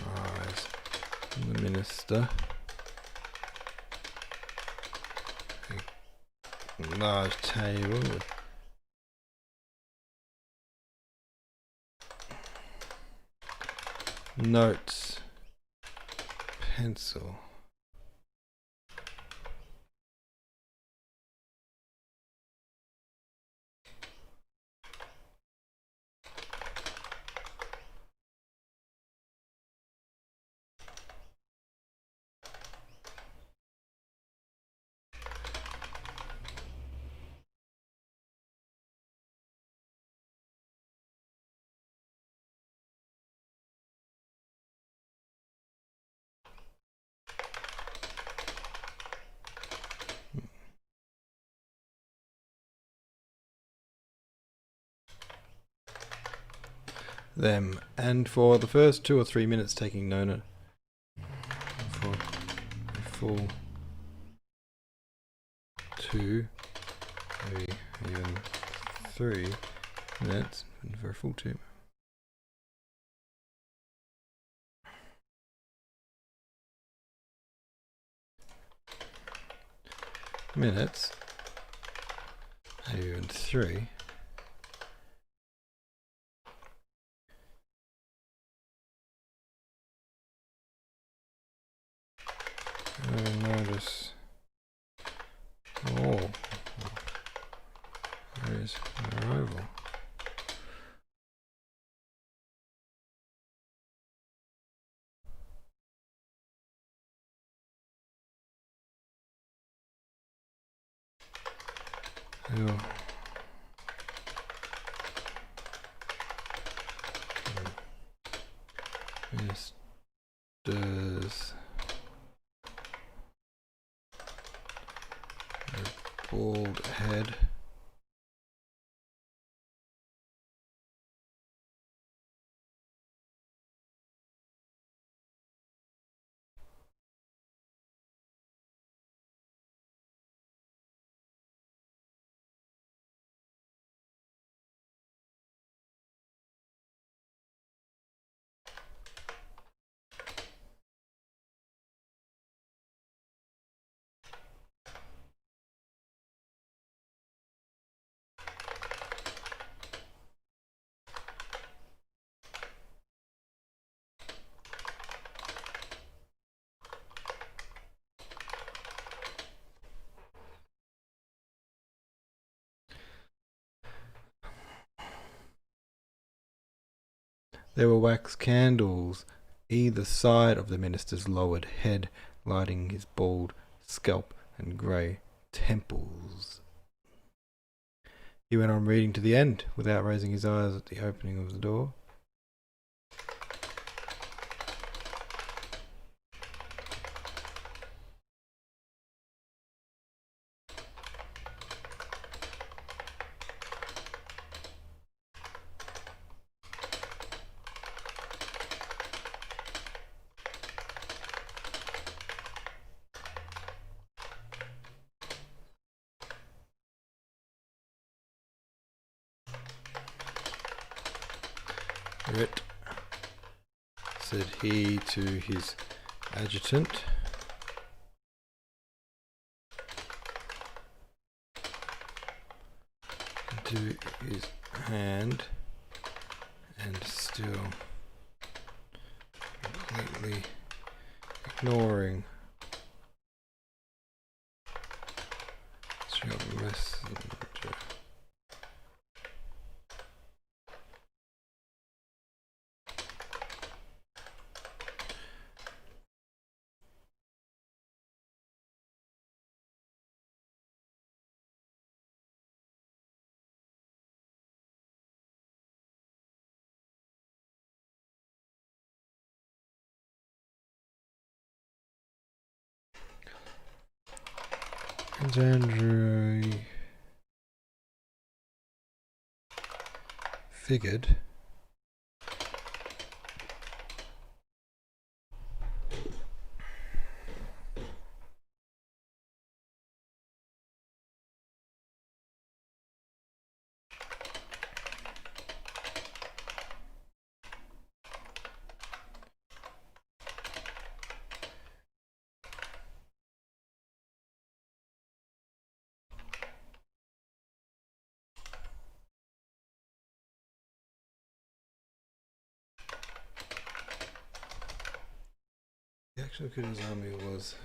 eyes the minister, a large table with notes, pencil. Them, and for the first 2 or 3 minutes taking Nona for a full 2, maybe even 3 minutes, and for a full 2 minutes, maybe even 3. Notice. Oh, there is an arrival. Oh. Minister's bald head. There were wax candles either side of the minister's lowered head, lighting his bald scalp and grey temples. He went on reading to the end, without raising his eyes at the opening of the door. Rit, said he to his adjutant. To his hand, and still completely ignoring your messenger. Prince Andrew figured the action of Kutuzov's army was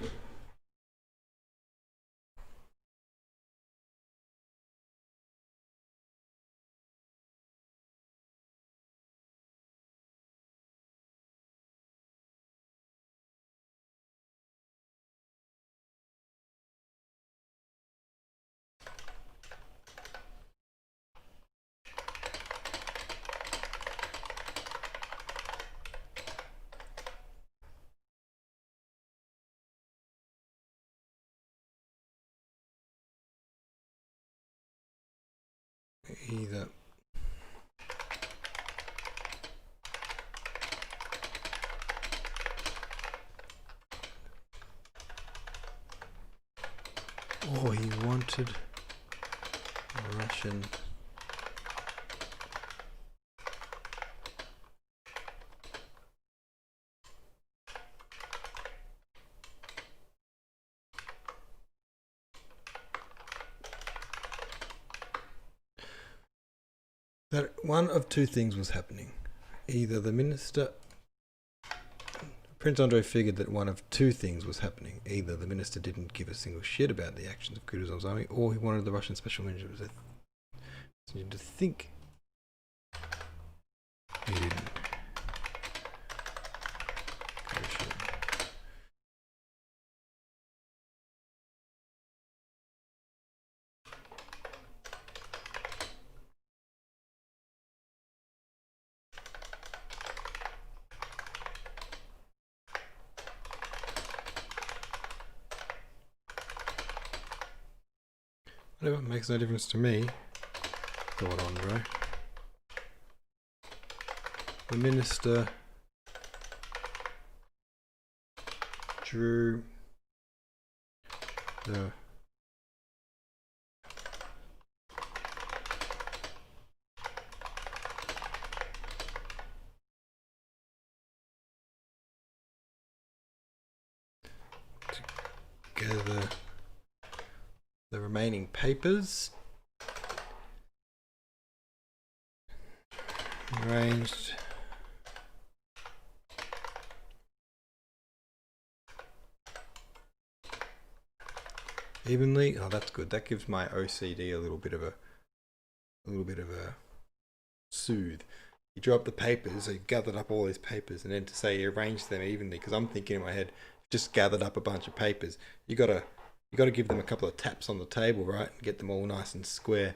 either or he wanted Russian that one of two things was happening. Either the minister, Prince Andrei figured that one of two things was happening. Either the minister didn't give a single shit about the actions of Kutuzov's army, or he wanted the Russian special minister to think he didn't. Whatever, makes no difference to me, thought Andre. The minister drew the together the remaining papers, arranged evenly. Oh, that's good. That gives my OCD a little bit of a soothe. You drew up the papers, so you gathered up all these papers, and then to say you arranged them evenly, because I'm thinking in my head, just gathered up a bunch of papers. You gotta give them a couple of taps on the table, right, and get them all nice and square.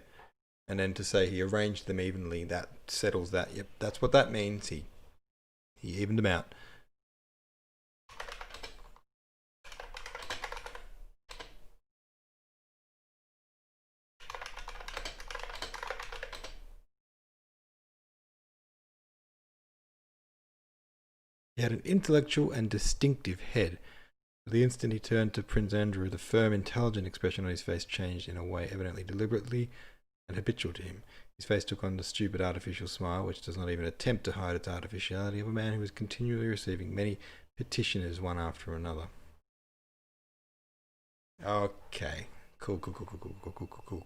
And then to say he arranged them evenly, that settles that. Yep, that's what that means. He evened them out. He had an intellectual and distinctive head. The instant he turned to Prince Andrew, the firm, intelligent expression on his face changed in a way evidently deliberately and habitual to him. His face took on the stupid artificial smile, which does not even attempt to hide its artificiality, of a man who is continually receiving many petitioners one after another. Okay. Cool.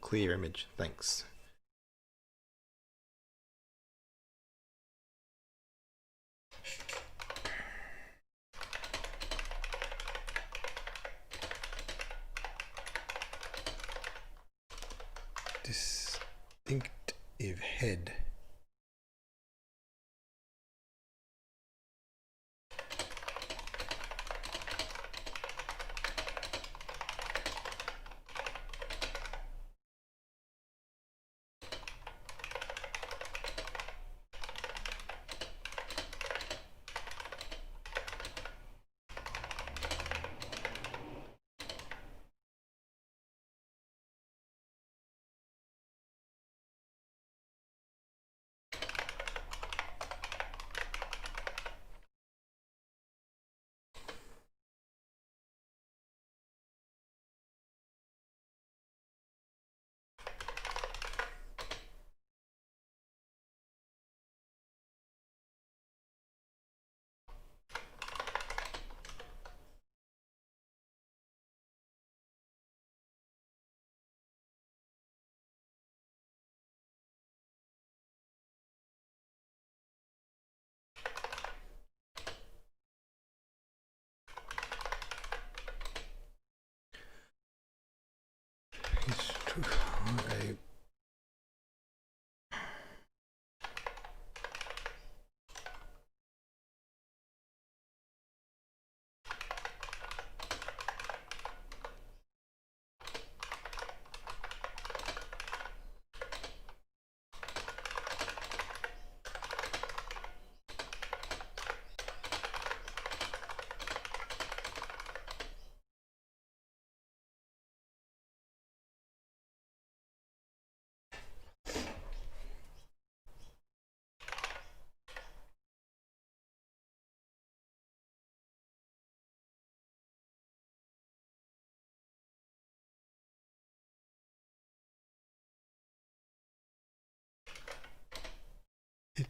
Clear image. Thanks. Distinctive head.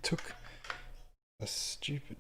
took a stupid...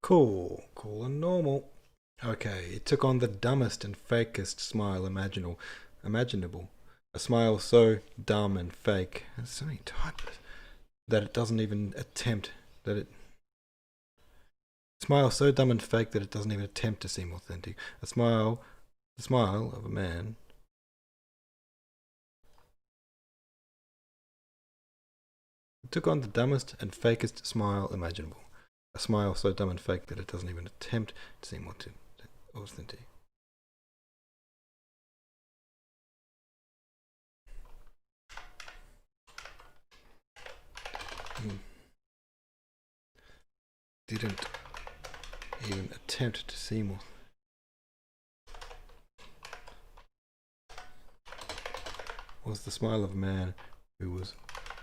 Cool, cool and normal. Okay, it took on the dumbest and fakest smile imaginable. A smile so dumb and fake, there's so many types, that it doesn't even attempt, that it... Smile so dumb and fake that it doesn't even attempt to seem authentic. The smile of a man... It took on the dumbest and fakest smile imaginable. A smile so dumb and fake that it doesn't even attempt to seem authentic. Didn't even attempt to seem authentic. Was the smile of a man who was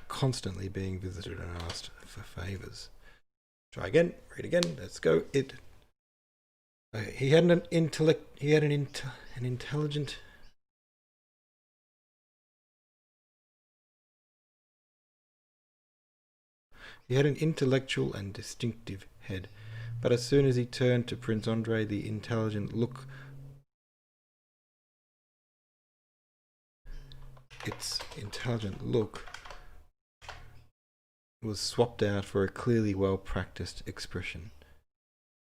constantly being visited and asked for favours. Try again, read again, let's go. He had an intelligent... He had an intellectual and distinctive head, but as soon as he turned to Prince Andrei, the intelligent look... Its intelligent look was swapped out for a clearly well-practiced expression.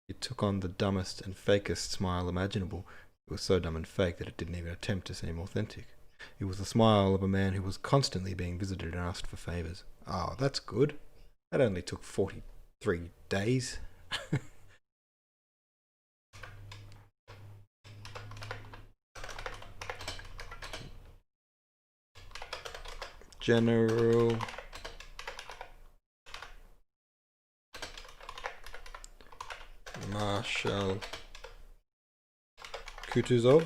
It took on the dumbest and fakest smile imaginable. It was so dumb and fake that it didn't even attempt to seem authentic. It was the smile of a man who was constantly being visited and asked for favours. Oh, that's good. That only took 43 days. General Marshal Kutuzov.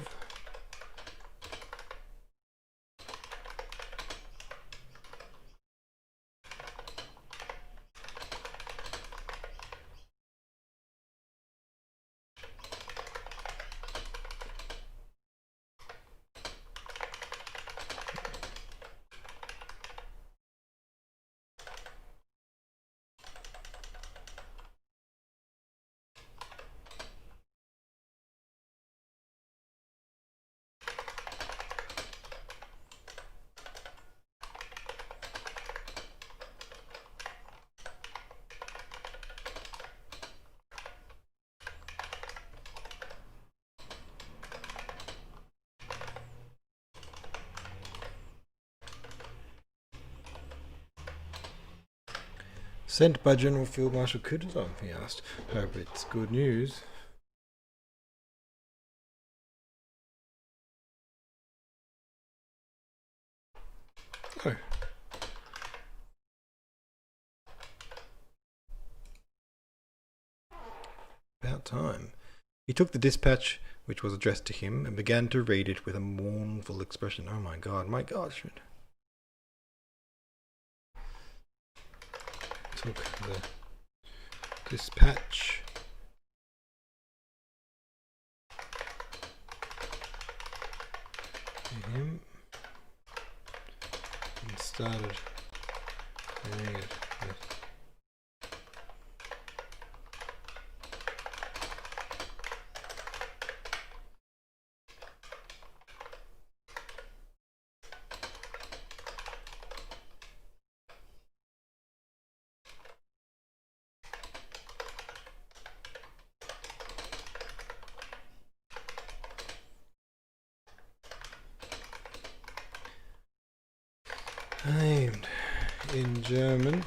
Sent by General Field Marshal Kutuzov, he asked. Hope it's good news. Oh. About time. He took the dispatch, which was addressed to him, and began to read it with a mournful expression. Oh my god, my gosh. Took the dispatch to him and started reading it with named in German.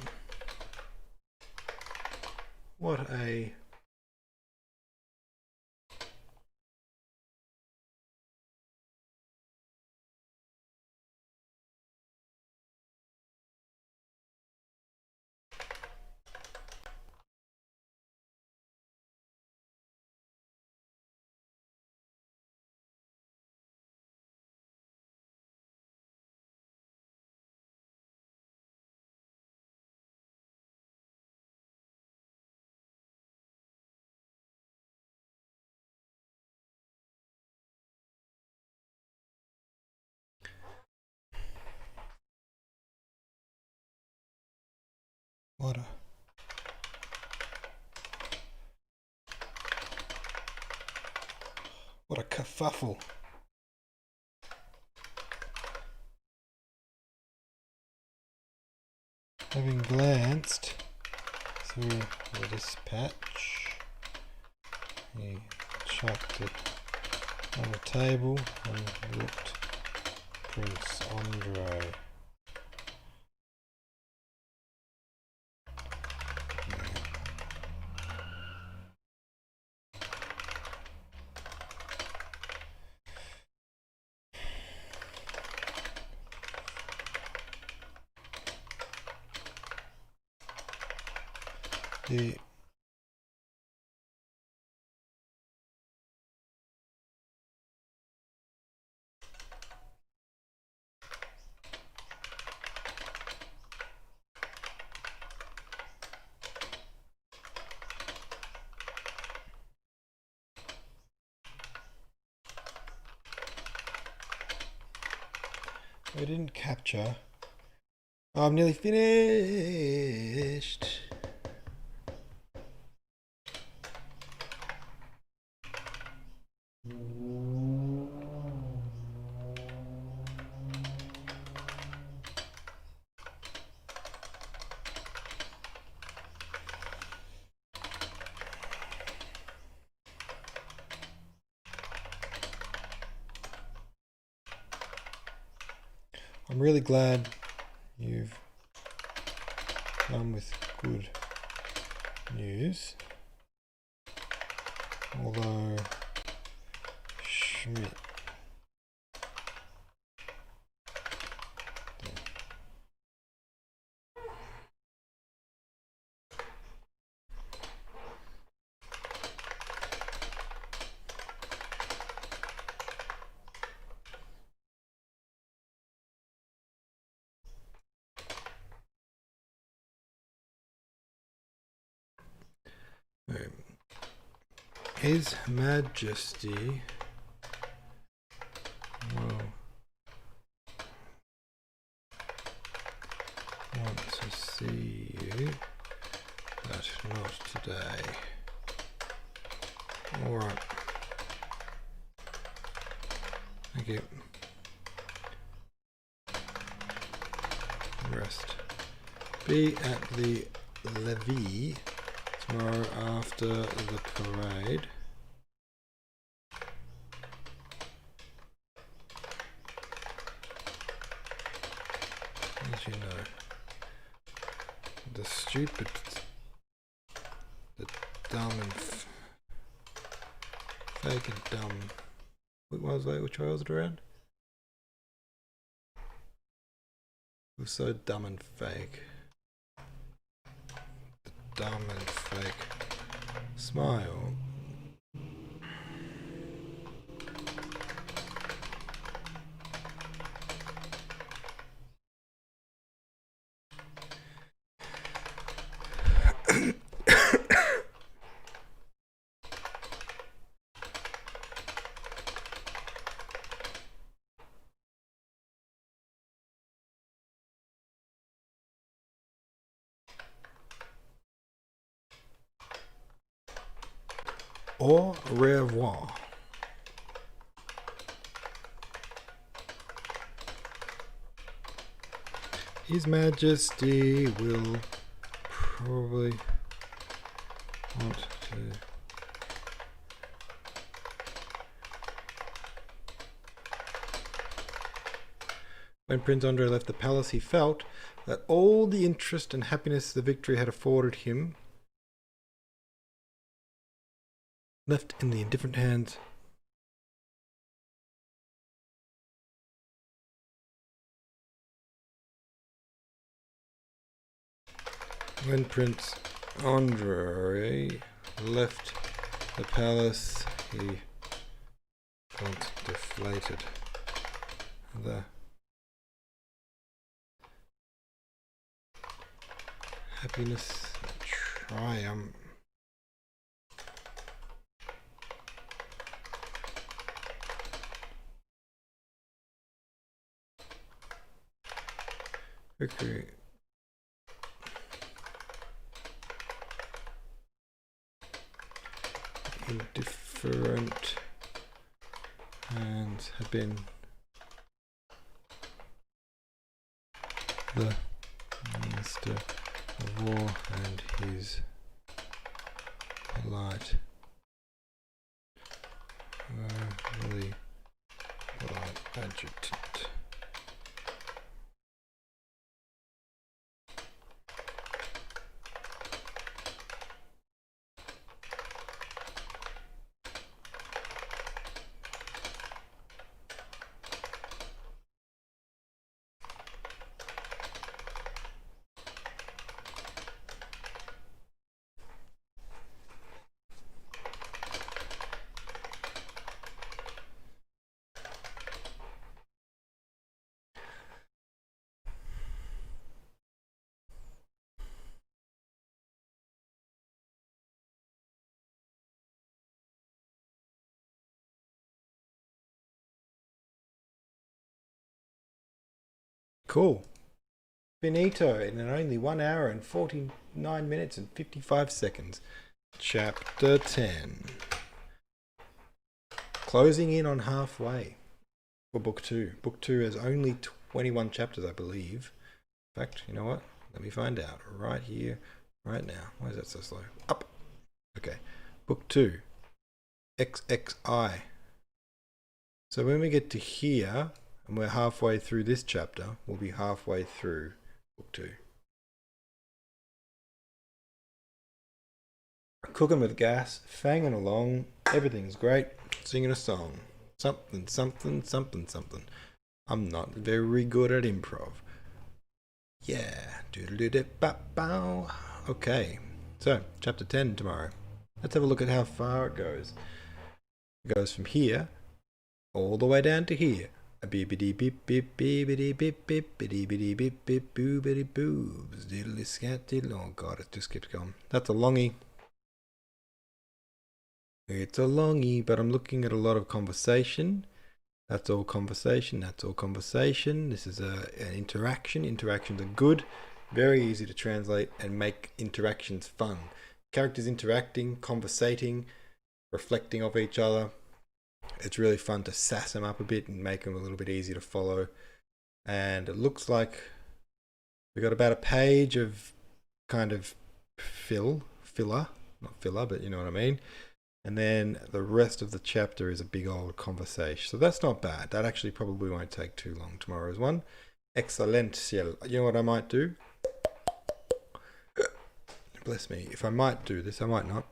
What a what a kerfuffle. Having glanced through the dispatch, he chucked it on the table and looked Prince Andrei. I didn't capture. Oh, I'm nearly finished. I'm really glad you've come with good news. Although Schmidt His Majesty will want to see you, but not today. Alright. Thank you. Rest. Be at the levee tomorrow after the parade. As you know, the stupid, the dumb and fake and dumb. What was that? Which way was it around? It was so dumb and fake. The dumb and fake Smile. Au revoir. His Majesty will probably want to... When Prince Andrei left the palace, he felt that all the interest and happiness the victory had afforded him left in the indifferent hands. When Prince Andrei left the palace, he felt deflated. The happiness, triumph. Victory. Indifferent hands have been the Minister of War and his polite, really polite adjutant. Cool. Finito in only 1 hour and 49 minutes and 55 seconds. Chapter 10. Closing in on halfway for book 2. Book 2 has only 21 chapters, I believe. In fact, you know what? Let me find out. Right here, right now. Why is that so slow? Up. Okay. Book 2. XXI. So when we get to here, and we're halfway through this chapter, we'll be halfway through book 2. Cooking with gas, fanging along, everything's great, singing a song. Something, something, something, something. I'm not very good at improv. Yeah. Doodle-doo-dip-bop-bow. Okay. So, chapter 10 tomorrow. Let's have a look at how far it goes. It goes from here all the way down to here. A beepity beep beep beepity beep beep bitty bitty beep beep boobity boobs diddly scat diddle. Oh god, it just keeps going. That's a longie. It's a longie, but I'm looking at a lot of conversation. That's all conversation. That's all conversation. This is an interaction. Interactions are good, very easy to translate and make interactions fun. Characters interacting, conversating, reflecting off each other. It's really fun to sass them up a bit and make them a little bit easier to follow. And it looks like we got about a page of kind of filler, not filler, but you know what I mean. And then the rest of the chapter is a big old conversation. So that's not bad. That actually probably won't take too long. Tomorrow's one. Excellent. You know what I might do? Bless me. If I might do this, I might not.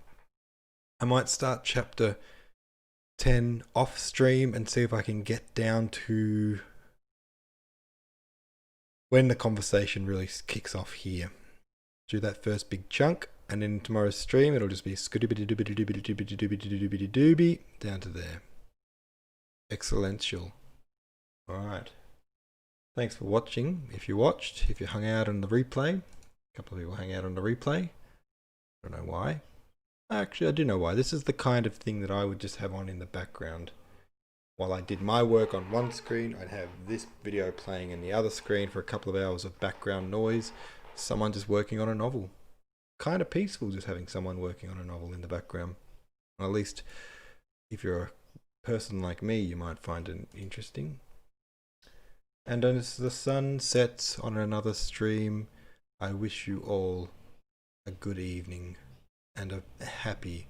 I might start chapter 10 off stream and see if I can get down to when the conversation really kicks off here. Do that first big chunk And in tomorrow's stream, it'll just be doobie down to there. Excellential. Alright. Thanks for watching. If you watched, if you hung out on the replay, a couple of people hang out on the replay. I don't know why. Actually, I do know why. This is the kind of thing that I would just have on in the background. While I did my work on one screen, I'd have this video playing in the other screen for a couple of hours of background noise. Someone just working on a novel. Kind of peaceful just having someone working on a novel in the background. At least if you're a person like me, you might find it interesting. And as the sun sets on another stream, I wish you all a good evening and a happy